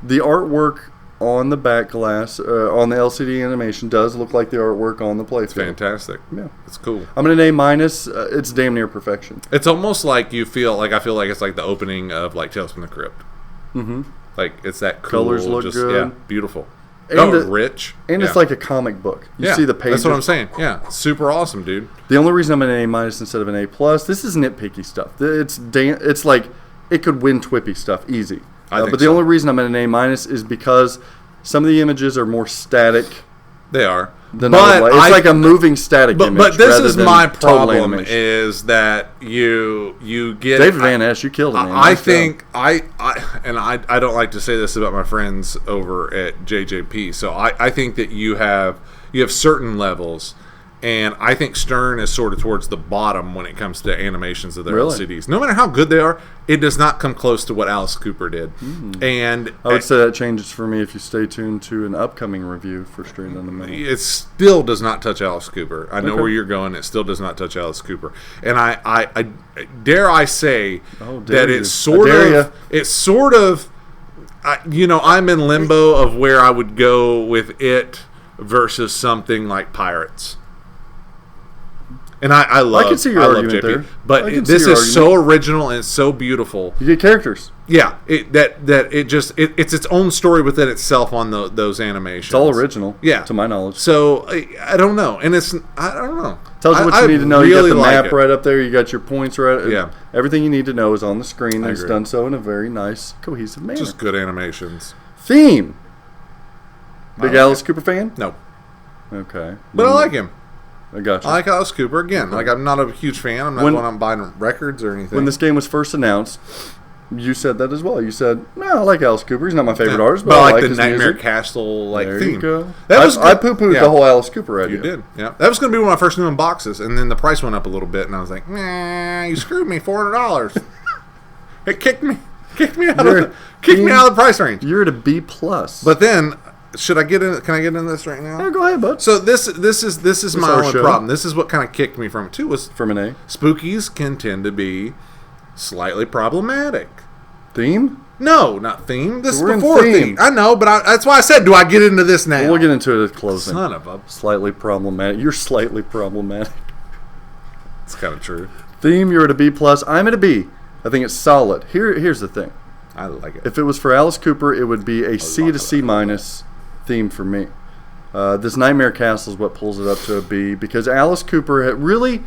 [SPEAKER 3] The artwork on the back glass, on the LCD animation, does look like the artwork on the playfield.
[SPEAKER 2] Fantastic.
[SPEAKER 3] Yeah.
[SPEAKER 2] It's cool.
[SPEAKER 3] I'm gonna name minus. It's damn near perfection.
[SPEAKER 2] It's almost like I feel like it's like the opening of like Tales from the Crypt.
[SPEAKER 3] Mm-hmm.
[SPEAKER 2] Like it's that cool,
[SPEAKER 3] Colors look
[SPEAKER 2] just,
[SPEAKER 3] good.
[SPEAKER 2] Yeah, beautiful.
[SPEAKER 3] And
[SPEAKER 2] Rich.
[SPEAKER 3] And
[SPEAKER 2] Yeah.
[SPEAKER 3] it's like a comic book. You see the pages.
[SPEAKER 2] That's what I'm saying. Yeah, super awesome, dude.
[SPEAKER 3] The only reason I'm an A minus instead of an A plus, this is nitpicky stuff. It's like it could win Twippy stuff easy.
[SPEAKER 2] I think
[SPEAKER 3] but the
[SPEAKER 2] so.
[SPEAKER 3] only reason I'm at an A minus is because some of the images are more static
[SPEAKER 2] They are.
[SPEAKER 3] than I would like. It's like a moving static image.
[SPEAKER 2] But this
[SPEAKER 3] rather
[SPEAKER 2] is
[SPEAKER 3] than
[SPEAKER 2] my
[SPEAKER 3] total
[SPEAKER 2] problem
[SPEAKER 3] animation.
[SPEAKER 2] is that you get
[SPEAKER 3] David Van Ness, you killed it, man.
[SPEAKER 2] I
[SPEAKER 3] Nice
[SPEAKER 2] think
[SPEAKER 3] job.
[SPEAKER 2] I don't like to say this about my friends over at JJP. So I think that you have certain levels, and I think Stern is sort of towards the bottom when it comes to animations of their
[SPEAKER 3] Really?
[SPEAKER 2] LCDs. No matter how good they are, it does not come close to what Alice Cooper did. And
[SPEAKER 3] I would say that changes for me if you stay tuned to an upcoming review for Straight on the Middle.
[SPEAKER 2] it still does not touch Alice Cooper. I know
[SPEAKER 3] Okay.
[SPEAKER 2] where you're going. It still does not touch Alice Cooper. And I dare I say
[SPEAKER 3] Oh, dare
[SPEAKER 2] that
[SPEAKER 3] you.
[SPEAKER 2] it's
[SPEAKER 3] I dare ya.
[SPEAKER 2] sort of, I'm in limbo of where I would go with it versus something like Pirates. And I love,
[SPEAKER 3] can see your
[SPEAKER 2] I love
[SPEAKER 3] argument
[SPEAKER 2] JP,
[SPEAKER 3] there.
[SPEAKER 2] but
[SPEAKER 3] I can see
[SPEAKER 2] this
[SPEAKER 3] your
[SPEAKER 2] is so original and it's so beautiful.
[SPEAKER 3] You get characters.
[SPEAKER 2] Yeah, it's its own story within itself on those animations.
[SPEAKER 3] It's all original.
[SPEAKER 2] Yeah,
[SPEAKER 3] to my knowledge.
[SPEAKER 2] So I don't know, and I don't know.
[SPEAKER 3] Tells you what you
[SPEAKER 2] I
[SPEAKER 3] need to know. You got
[SPEAKER 2] really
[SPEAKER 3] the
[SPEAKER 2] like
[SPEAKER 3] map
[SPEAKER 2] it.
[SPEAKER 3] right up there. You got your points right.
[SPEAKER 2] Yeah.
[SPEAKER 3] Everything you need to know is on the screen. And it's
[SPEAKER 2] agree.
[SPEAKER 3] done so in a very nice, cohesive manner.
[SPEAKER 2] Just good animations.
[SPEAKER 3] Theme. Big
[SPEAKER 2] like
[SPEAKER 3] Alice Cooper fan?
[SPEAKER 2] No,
[SPEAKER 3] Okay.
[SPEAKER 2] but I like him.
[SPEAKER 3] I got you.
[SPEAKER 2] I like Alice Cooper again. Like I'm not a huge fan. I'm not
[SPEAKER 3] When-
[SPEAKER 2] going out and buying records or anything.
[SPEAKER 3] When this game was first announced, you said that as well. You said, "No, I like Alice Cooper. He's not my favorite artist, but
[SPEAKER 2] but
[SPEAKER 3] I
[SPEAKER 2] like
[SPEAKER 3] like
[SPEAKER 2] the
[SPEAKER 3] his
[SPEAKER 2] Nightmare
[SPEAKER 3] music."
[SPEAKER 2] Castle like
[SPEAKER 3] There
[SPEAKER 2] theme.
[SPEAKER 3] you go.
[SPEAKER 2] That was
[SPEAKER 3] I
[SPEAKER 2] good.
[SPEAKER 3] poo-pooed
[SPEAKER 2] Yeah.
[SPEAKER 3] the whole Alice Cooper idea.
[SPEAKER 2] You did, yeah. That was going to be one of my first new unboxes, and then the price went up a little bit, and I was like, "Nah, you screwed me, $400." It kicked me out of the price range.
[SPEAKER 3] You're at a B plus.
[SPEAKER 2] But then, should I get in? Can I get in this right now?
[SPEAKER 3] yeah, go ahead, bud.
[SPEAKER 2] So this is my
[SPEAKER 3] our
[SPEAKER 2] only
[SPEAKER 3] show.
[SPEAKER 2] problem. This is what kind of kicked me from it too. Was
[SPEAKER 3] From an A
[SPEAKER 2] spookies can tend to be slightly problematic.
[SPEAKER 3] theme.
[SPEAKER 2] No, not theme. This
[SPEAKER 3] We're
[SPEAKER 2] is
[SPEAKER 3] in
[SPEAKER 2] before
[SPEAKER 3] theme.
[SPEAKER 2] theme. I know, but that's why I said, do I get into this now?
[SPEAKER 3] We'll get into it at closing.
[SPEAKER 2] Son of a.
[SPEAKER 3] Slightly problematic. You're slightly problematic.
[SPEAKER 2] It's kind of true.
[SPEAKER 3] Theme, you're at a B plus. I'm at a B. I think it's solid. Here's the thing.
[SPEAKER 2] I like it.
[SPEAKER 3] If it was for Alice Cooper, it would be a C to C minus theme for me. This Nightmare Castle is what pulls it up to a B, because Alice Cooper really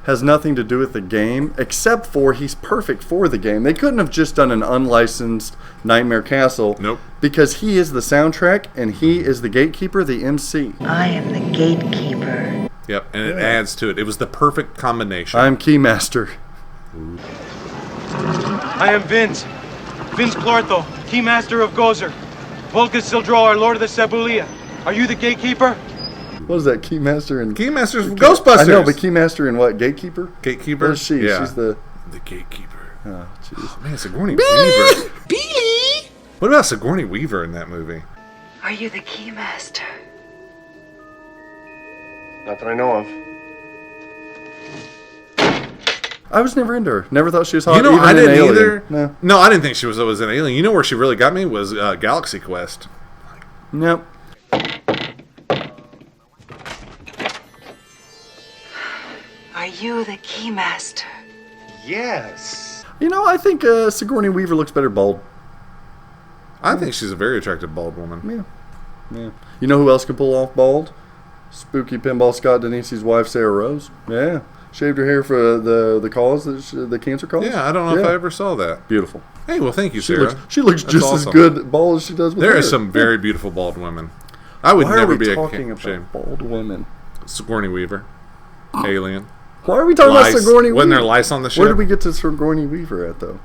[SPEAKER 3] has nothing to do with the game, except for he's perfect for the game. They couldn't have just done an unlicensed Nightmare Castle.
[SPEAKER 2] Nope.
[SPEAKER 3] Because he is the soundtrack, and he is the gatekeeper, the MC.
[SPEAKER 5] I am the gatekeeper.
[SPEAKER 2] Yep, and it adds to it. It was the perfect combination.
[SPEAKER 3] I'm Keymaster.
[SPEAKER 6] I am Vince Clortho, Keymaster of Gozer. Volca Sildro, our Lord of the Cebulia. Are you the gatekeeper?
[SPEAKER 3] What is that, Keymaster and...
[SPEAKER 2] Keymaster's from Ghostbusters.
[SPEAKER 3] I know, but Keymaster and what, Gatekeeper?
[SPEAKER 2] Gatekeeper?
[SPEAKER 3] What is she?
[SPEAKER 2] Yeah.
[SPEAKER 3] She's the
[SPEAKER 2] gatekeeper.
[SPEAKER 3] Oh, jeez.
[SPEAKER 2] Man, Sigourney Weaver. Billy! What about Sigourney Weaver in that movie?
[SPEAKER 5] Are you the keymaster?
[SPEAKER 7] Not that I know of.
[SPEAKER 3] I was never into her. Never thought she was hot.
[SPEAKER 2] You know,
[SPEAKER 3] even
[SPEAKER 2] I
[SPEAKER 3] in
[SPEAKER 2] didn't
[SPEAKER 3] Alien.
[SPEAKER 2] either. No, I didn't think she was an alien. You know where she really got me was Galaxy Quest.
[SPEAKER 3] Nope.
[SPEAKER 5] Are you the keymaster?
[SPEAKER 7] Yes.
[SPEAKER 3] You know, I think Sigourney Weaver looks better bald.
[SPEAKER 2] I think she's a very attractive bald woman.
[SPEAKER 3] Yeah. You know who else can pull off bald? Spooky Pinball Scott Denise's wife, Sarah Rose. Yeah. Shaved her hair for the cause, the cancer cause.
[SPEAKER 2] Yeah, I don't know if I ever saw that.
[SPEAKER 3] Beautiful.
[SPEAKER 2] Hey, well, thank you,
[SPEAKER 3] She
[SPEAKER 2] Sarah.
[SPEAKER 3] looks
[SPEAKER 2] That's
[SPEAKER 3] just as
[SPEAKER 2] awesome.
[SPEAKER 3] good bald as she does with
[SPEAKER 2] There
[SPEAKER 3] hair.
[SPEAKER 2] is some very beautiful bald women. I would
[SPEAKER 3] Why are
[SPEAKER 2] never
[SPEAKER 3] we
[SPEAKER 2] be
[SPEAKER 3] talking
[SPEAKER 2] a
[SPEAKER 3] about
[SPEAKER 2] shame.
[SPEAKER 3] bald women?
[SPEAKER 2] Sigourney Weaver, alien.
[SPEAKER 3] Why are we talking
[SPEAKER 2] Lice.
[SPEAKER 3] about Sigourney Weaver?
[SPEAKER 2] Wasn't there lice on the ship?
[SPEAKER 3] Where did we get to Sigourney Weaver at, though?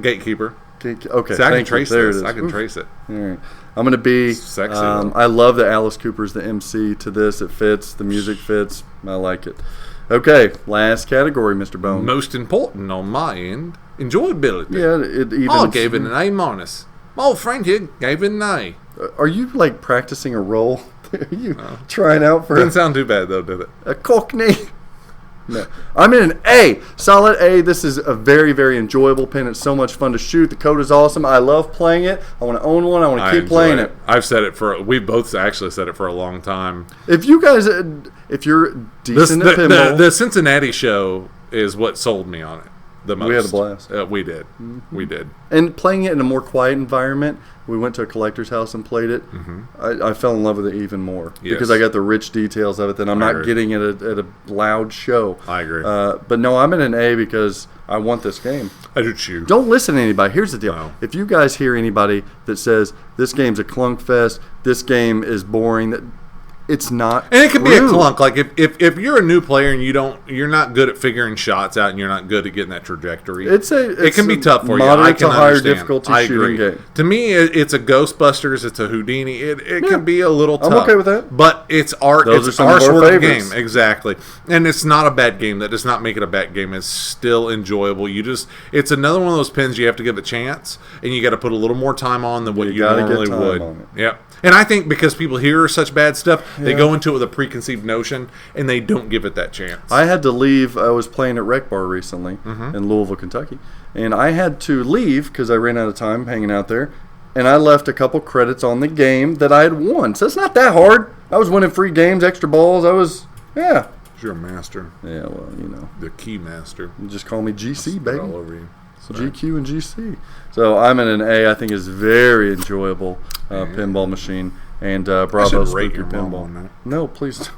[SPEAKER 2] Gatekeeper.
[SPEAKER 3] Okay,
[SPEAKER 2] See, I can
[SPEAKER 3] thank you.
[SPEAKER 2] trace
[SPEAKER 3] There
[SPEAKER 2] this.
[SPEAKER 3] it is.
[SPEAKER 2] I can
[SPEAKER 3] Oof.
[SPEAKER 2] trace it.
[SPEAKER 3] All right. I'm going to be...
[SPEAKER 2] Sexy.
[SPEAKER 3] I love that Alice Cooper's the MC to this. It fits. The music fits. I like it. Okay, last category, Mr. Bone.
[SPEAKER 2] Most important on my end, enjoyability.
[SPEAKER 3] Yeah, it even...
[SPEAKER 2] I gave it an A minus. My old friend here gave it an A.
[SPEAKER 3] Are you, like, practicing a role? Are you trying out for
[SPEAKER 2] Didn't sound too bad, though, did it?
[SPEAKER 3] a Cockney? No. I'm in an A. Solid A. This is a very, very enjoyable pin. It's so much fun to shoot. The code is awesome. I love playing it. I want to own one. I want to keep
[SPEAKER 2] enjoy
[SPEAKER 3] playing it.
[SPEAKER 2] I've said it we both actually said it for a long time.
[SPEAKER 3] If you guys, if you're decent at pinball,
[SPEAKER 2] The Cincinnati show is what sold me on it the most.
[SPEAKER 3] We had a blast.
[SPEAKER 2] We did. We did.
[SPEAKER 3] and playing it in a more quiet environment, we went to a collector's house and played it. I fell in love with it even more because I got the rich details of it that I'm
[SPEAKER 2] I
[SPEAKER 3] not
[SPEAKER 2] agree.
[SPEAKER 3] getting at a loud show.
[SPEAKER 2] I agree.
[SPEAKER 3] But no, I'm in an A because I want this game.
[SPEAKER 2] I do too.
[SPEAKER 3] Don't listen to anybody. Here's the deal.
[SPEAKER 2] No.
[SPEAKER 3] If you guys hear anybody that says this game's a clunk fest, this game is boring, that it's not.
[SPEAKER 2] And it can be a
[SPEAKER 3] true.
[SPEAKER 2] clunk. Like if you're a new player and you're not good at figuring shots out and you're not good at getting that trajectory, it can be tough for you. I
[SPEAKER 3] Moderate
[SPEAKER 2] can
[SPEAKER 3] to higher
[SPEAKER 2] understand.
[SPEAKER 3] difficulty
[SPEAKER 2] I
[SPEAKER 3] shooting
[SPEAKER 2] agree.
[SPEAKER 3] game.
[SPEAKER 2] To me, it's a Ghostbusters. It's a Houdini. It can be a little tough.
[SPEAKER 3] I'm okay with that.
[SPEAKER 2] But it's our
[SPEAKER 3] Those are
[SPEAKER 2] it's
[SPEAKER 3] some
[SPEAKER 2] our
[SPEAKER 3] of our
[SPEAKER 2] sort of
[SPEAKER 3] favorites.
[SPEAKER 2] game exactly, and it's not a bad game. That does not make it a bad game. It's still enjoyable. It's another one of those pins you have to give a chance, and you got to put a little more time on than what you
[SPEAKER 3] gotta get
[SPEAKER 2] normally
[SPEAKER 3] time
[SPEAKER 2] would.
[SPEAKER 3] on it.
[SPEAKER 2] Yep. And I think because people hear such bad stuff, they go into it with a preconceived notion, and they don't give it that chance.
[SPEAKER 3] I had to leave. I was playing at Rec Bar recently in Louisville, Kentucky, and I had to leave because I ran out of time hanging out there. And I left a couple credits on the game that I had won. So it's not that hard. I was winning free games, extra balls. Yeah.
[SPEAKER 2] You're a master,
[SPEAKER 3] Yeah, well, you know,
[SPEAKER 2] the key master.
[SPEAKER 3] you just call me GC,
[SPEAKER 2] All
[SPEAKER 3] baby.
[SPEAKER 2] over you. Sorry.
[SPEAKER 3] GQ and GC. So I'm in an A. I think is very enjoyable pinball machine. And bravo,
[SPEAKER 2] should rate
[SPEAKER 3] Spooky
[SPEAKER 2] your mom
[SPEAKER 3] Pinball.
[SPEAKER 2] on that.
[SPEAKER 3] No, please don't.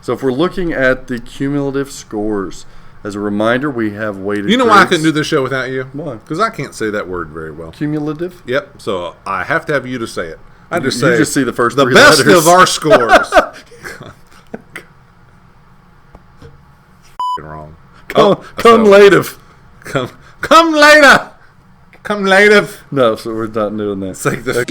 [SPEAKER 3] So if we're looking at the cumulative scores, as a reminder, we have weighted.
[SPEAKER 2] You know why I
[SPEAKER 3] grades.
[SPEAKER 2] couldn't do this show without you?
[SPEAKER 3] Why?
[SPEAKER 2] Because I can't say that word very well.
[SPEAKER 3] Cumulative?
[SPEAKER 2] Yep. So I have to have you to say it. I just
[SPEAKER 3] You
[SPEAKER 2] say
[SPEAKER 3] just see the first
[SPEAKER 2] the
[SPEAKER 3] three
[SPEAKER 2] best
[SPEAKER 3] letters.
[SPEAKER 2] of our scores. Wrong.
[SPEAKER 3] Come later.
[SPEAKER 2] Come later. Come later.
[SPEAKER 3] No, so we're not doing that.
[SPEAKER 2] It's like the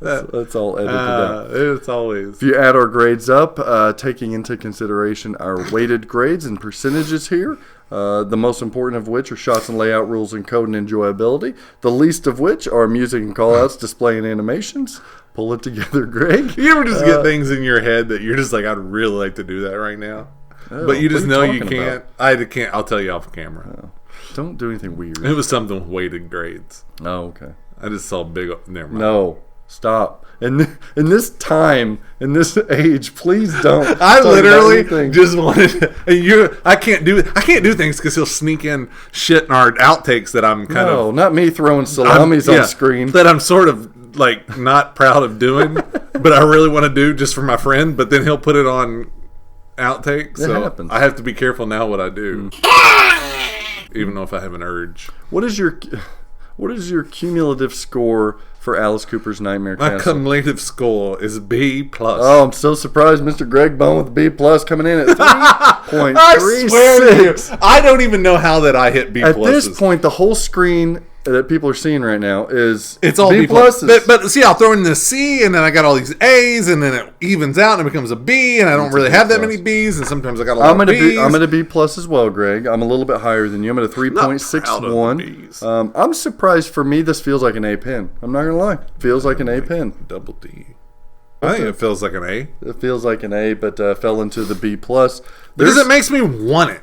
[SPEAKER 3] That's all edited out.
[SPEAKER 2] it's always.
[SPEAKER 3] If you add our grades up, taking into consideration our weighted grades and percentages here, the most important of which are shots and layout rules and code and enjoyability, the least of which are music and callouts, display and animations. Pull it together, Greg.
[SPEAKER 2] You ever just get things in your head that you're just like, I'd really like to do that right now, but you just
[SPEAKER 3] what are
[SPEAKER 2] know
[SPEAKER 3] you
[SPEAKER 2] you
[SPEAKER 3] talking
[SPEAKER 2] can't. I can't. I'll tell you off camera.
[SPEAKER 3] Don't do anything weird.
[SPEAKER 2] It was something with weighted grades.
[SPEAKER 3] Oh, okay.
[SPEAKER 2] I just saw big. Never mind.
[SPEAKER 3] No, stop. And in this time, in this age, please don't.
[SPEAKER 2] I
[SPEAKER 3] talk about
[SPEAKER 2] literally
[SPEAKER 3] anything.
[SPEAKER 2] just wanted I can't do things because he'll sneak in shit in our outtakes that I'm kind
[SPEAKER 3] No,
[SPEAKER 2] of
[SPEAKER 3] not me throwing salamis on screen.
[SPEAKER 2] that I'm sort of like not proud of doing, but I really want to do just for my friend. But then he'll put it on outtakes, so
[SPEAKER 3] happens.
[SPEAKER 2] I have to be careful now what I do, even though if I have an urge.
[SPEAKER 3] What is your cumulative score for Alice Cooper's Nightmare
[SPEAKER 2] My
[SPEAKER 3] Castle?
[SPEAKER 2] cumulative score is B+.
[SPEAKER 3] Oh, I'm so surprised, Mr. Greg Bone with B plus coming in at 3.36.
[SPEAKER 2] I swear to you, I don't even know how that I hit B+.
[SPEAKER 3] At this point, the whole screen that people are seeing right now is
[SPEAKER 2] It's all
[SPEAKER 3] B
[SPEAKER 2] B
[SPEAKER 3] pluses.
[SPEAKER 2] but see, I'll throw in the C, and then I got all these A's, and then it evens out and it becomes a B, and I don't really have that many B's, and sometimes I got a lot of B's.
[SPEAKER 3] I'm at a B plus as well, Greg. I'm a little bit higher than you. I'm at a
[SPEAKER 2] Not proud of the
[SPEAKER 3] 3.61.
[SPEAKER 2] B's.
[SPEAKER 3] I'm surprised. For me, this feels like an A pin. I'm not gonna lie. Feels like an A pin.
[SPEAKER 2] Double D. I think it feels like an A
[SPEAKER 3] It feels like an A, but fell into the B plus.
[SPEAKER 2] because it makes me want it.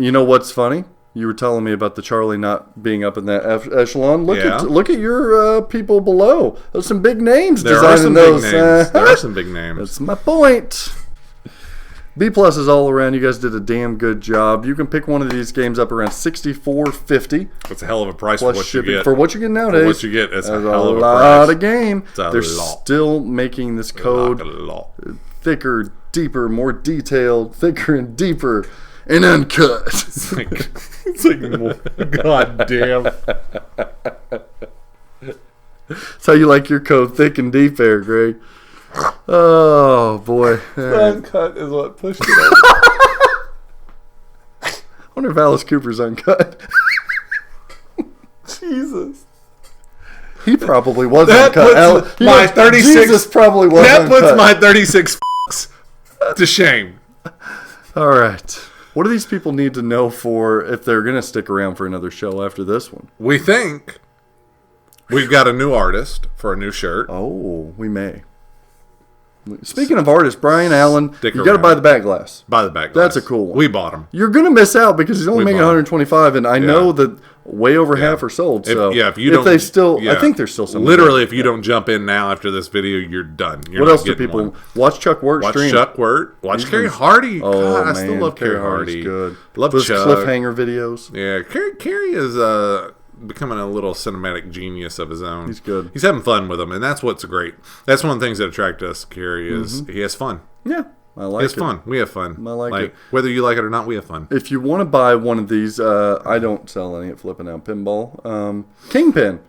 [SPEAKER 3] You know what's funny? You were telling me about the Charlie not being up in that echelon. Look
[SPEAKER 2] Yeah.
[SPEAKER 3] at your people below. There's some big names
[SPEAKER 2] There are
[SPEAKER 3] designing
[SPEAKER 2] some
[SPEAKER 3] those.
[SPEAKER 2] big names. There are some big names.
[SPEAKER 3] That's my point. B plus is all around. You guys did a damn good job. You can pick one of these games up around $64.50
[SPEAKER 2] That's a hell of a price for
[SPEAKER 3] plus
[SPEAKER 2] what you
[SPEAKER 3] shipping
[SPEAKER 2] get.
[SPEAKER 3] for what you get nowadays.
[SPEAKER 2] For what you get, it's a
[SPEAKER 3] That's
[SPEAKER 2] hell of a
[SPEAKER 3] lot
[SPEAKER 2] price.
[SPEAKER 3] of game.
[SPEAKER 2] It's a
[SPEAKER 3] They're
[SPEAKER 2] lot.
[SPEAKER 3] still making this code
[SPEAKER 2] Like a lot.
[SPEAKER 3] thicker, deeper, more detailed, thicker and deeper, and uncut.
[SPEAKER 2] It's like more, God damn.
[SPEAKER 3] That's how you like your code, thick and deep there, Greg. Oh boy.
[SPEAKER 2] Uncut is what pushed it over.
[SPEAKER 3] I wonder if Alice Cooper's uncut.
[SPEAKER 2] Jesus.
[SPEAKER 3] He probably was
[SPEAKER 2] That
[SPEAKER 3] uncut.
[SPEAKER 2] puts my 36
[SPEAKER 3] Jesus probably was
[SPEAKER 2] That
[SPEAKER 3] uncut.
[SPEAKER 2] puts my 36 to shame.
[SPEAKER 3] All right. What do these people need to know for if they're going to stick around for another show after this one?
[SPEAKER 2] We think we've got a new artist for a new shirt.
[SPEAKER 3] Oh, we may. Speaking of artists, Brian Allen,
[SPEAKER 2] Stick
[SPEAKER 3] you got to
[SPEAKER 2] around.
[SPEAKER 3] buy the back glass.
[SPEAKER 2] By the back.
[SPEAKER 3] That's
[SPEAKER 2] glass.
[SPEAKER 3] a cool one.
[SPEAKER 2] We bought them.
[SPEAKER 3] You're going to miss out because he's only making
[SPEAKER 2] bought 'em.
[SPEAKER 3] 125, and I know that way over half are sold. So
[SPEAKER 2] if you don't,
[SPEAKER 3] they still,
[SPEAKER 2] yeah.
[SPEAKER 3] I think there's still some.
[SPEAKER 2] Literally, if you don't jump in now after this video, you're done. You're
[SPEAKER 3] What
[SPEAKER 2] not
[SPEAKER 3] else do
[SPEAKER 2] getting
[SPEAKER 3] people
[SPEAKER 2] one.
[SPEAKER 3] watch? Chuck Wirt
[SPEAKER 2] Watch
[SPEAKER 3] stream.
[SPEAKER 2] Chuck Wirt. Watch
[SPEAKER 3] He's
[SPEAKER 2] Carrie
[SPEAKER 3] been-
[SPEAKER 2] Hardy.
[SPEAKER 3] Oh
[SPEAKER 2] God,
[SPEAKER 3] man,
[SPEAKER 2] I still love Carrie
[SPEAKER 3] Hardy's
[SPEAKER 2] Hardy.
[SPEAKER 3] good.
[SPEAKER 2] Love
[SPEAKER 3] Those
[SPEAKER 2] Chuck.
[SPEAKER 3] cliffhanger videos.
[SPEAKER 2] Yeah, Carrie is becoming a little cinematic genius of his own.
[SPEAKER 3] He's good.
[SPEAKER 2] He's having fun with them, and that's what's great. That's one of the things that attract us to Carrie is he has fun.
[SPEAKER 3] Yeah, I like
[SPEAKER 2] He has
[SPEAKER 3] it.
[SPEAKER 2] fun. We have fun.
[SPEAKER 3] I like it.
[SPEAKER 2] Whether you like it or not, we have fun.
[SPEAKER 3] If you want to buy one of these, I don't sell any at Flipping Out Pinball. Kingpin.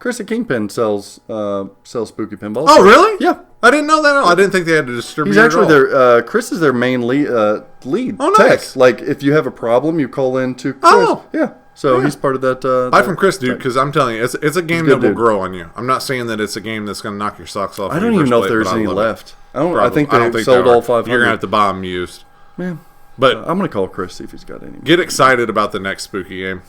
[SPEAKER 3] Chris at Kingpin sells spooky pinballs.
[SPEAKER 2] Oh, really?
[SPEAKER 3] Yeah.
[SPEAKER 2] I didn't know that at all. I didn't think they had to distribute
[SPEAKER 3] He's
[SPEAKER 2] it
[SPEAKER 3] actually
[SPEAKER 2] at all.
[SPEAKER 3] their Chris is their main lead
[SPEAKER 2] Oh,
[SPEAKER 3] tech.
[SPEAKER 2] nice.
[SPEAKER 3] Like if you have a problem, you call in to Chris.
[SPEAKER 2] Oh.
[SPEAKER 3] Yeah. So
[SPEAKER 2] Yeah.
[SPEAKER 3] he's part of that.
[SPEAKER 2] Buy from Chris, dude, because I'm telling you, it's a game
[SPEAKER 3] good
[SPEAKER 2] that will
[SPEAKER 3] dude.
[SPEAKER 2] grow on you. I'm not saying that it's a game that's going to knock your socks off.
[SPEAKER 3] I
[SPEAKER 2] when
[SPEAKER 3] don't
[SPEAKER 2] you
[SPEAKER 3] even
[SPEAKER 2] first
[SPEAKER 3] know
[SPEAKER 2] play
[SPEAKER 3] if
[SPEAKER 2] it,
[SPEAKER 3] there's
[SPEAKER 2] but I
[SPEAKER 3] any
[SPEAKER 2] love it.
[SPEAKER 3] left. I don't. I
[SPEAKER 2] Probably.
[SPEAKER 3] think
[SPEAKER 2] I don't
[SPEAKER 3] they
[SPEAKER 2] think
[SPEAKER 3] sold
[SPEAKER 2] there are.
[SPEAKER 3] all 500.
[SPEAKER 2] You're going to have to buy them used.
[SPEAKER 3] Man,
[SPEAKER 2] But
[SPEAKER 3] I'm gonna call Chris see if he's got any.
[SPEAKER 2] get excited about the next spooky game.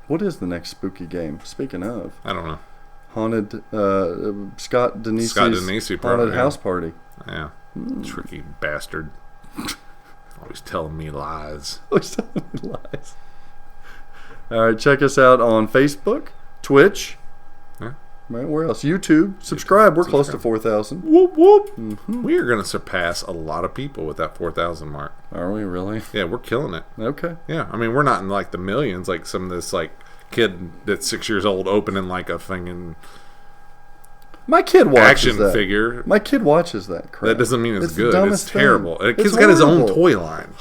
[SPEAKER 3] What is the next spooky game? Speaking of
[SPEAKER 2] I don't know.
[SPEAKER 3] haunted, Scott Denise's
[SPEAKER 2] Denise part,
[SPEAKER 3] haunted
[SPEAKER 2] yeah.
[SPEAKER 3] house party.
[SPEAKER 2] Yeah. Tricky bastard. Always telling me lies.
[SPEAKER 3] Always telling me lies. All right, check us out on Facebook, Twitch.
[SPEAKER 2] Yeah.
[SPEAKER 3] Right, where else? YouTube. Subscribe. We're close to 4,000.
[SPEAKER 2] Whoop whoop. We are going to surpass a lot of people with that 4,000 mark.
[SPEAKER 3] Are we really?
[SPEAKER 2] Yeah, we're killing it.
[SPEAKER 3] Okay.
[SPEAKER 2] Yeah, I mean, we're not in like the millions like some of this like kid that's 6 years old opening like a fucking
[SPEAKER 3] My kid watches
[SPEAKER 2] action
[SPEAKER 3] that.
[SPEAKER 2] figure.
[SPEAKER 3] My kid watches that crap.
[SPEAKER 2] That doesn't mean it's
[SPEAKER 3] the
[SPEAKER 2] good. It's
[SPEAKER 3] dumbest thing.
[SPEAKER 2] terrible. The
[SPEAKER 3] It's
[SPEAKER 2] kid's got his own
[SPEAKER 3] horrible.
[SPEAKER 2] toy line,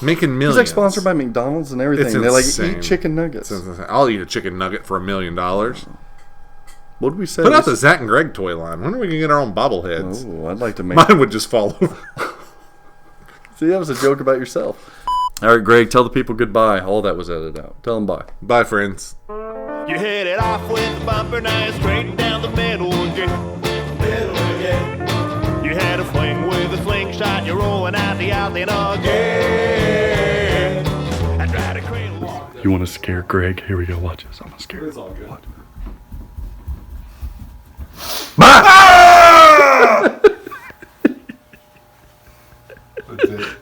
[SPEAKER 2] making
[SPEAKER 3] He's
[SPEAKER 2] millions.
[SPEAKER 3] like sponsored by McDonald's and everything.
[SPEAKER 2] It's
[SPEAKER 3] They like
[SPEAKER 2] insane.
[SPEAKER 3] eat chicken nuggets.
[SPEAKER 2] It's insane. I'll eat a chicken nugget for $1 million.
[SPEAKER 3] What did we say?
[SPEAKER 2] Put out the Zach and Greg toy line. When are we gonna get our own bobbleheads?
[SPEAKER 3] Oh, I'd like to make.
[SPEAKER 2] Mine would just fall over.
[SPEAKER 3] See, that was a joke about yourself. All right, Greg, tell the people goodbye. All that was edited out. Tell them bye.
[SPEAKER 2] Bye, friends.
[SPEAKER 8] You hit it off with the bumper knife straight down the middle again. You had a fling with a slingshot. You're rolling out the outlet again. I tried to cradle walk.
[SPEAKER 3] You want to scare Greg? Here we go. Watch this. I'm gonna scare.
[SPEAKER 2] It's all good.
[SPEAKER 3] Watch.
[SPEAKER 2] That's it.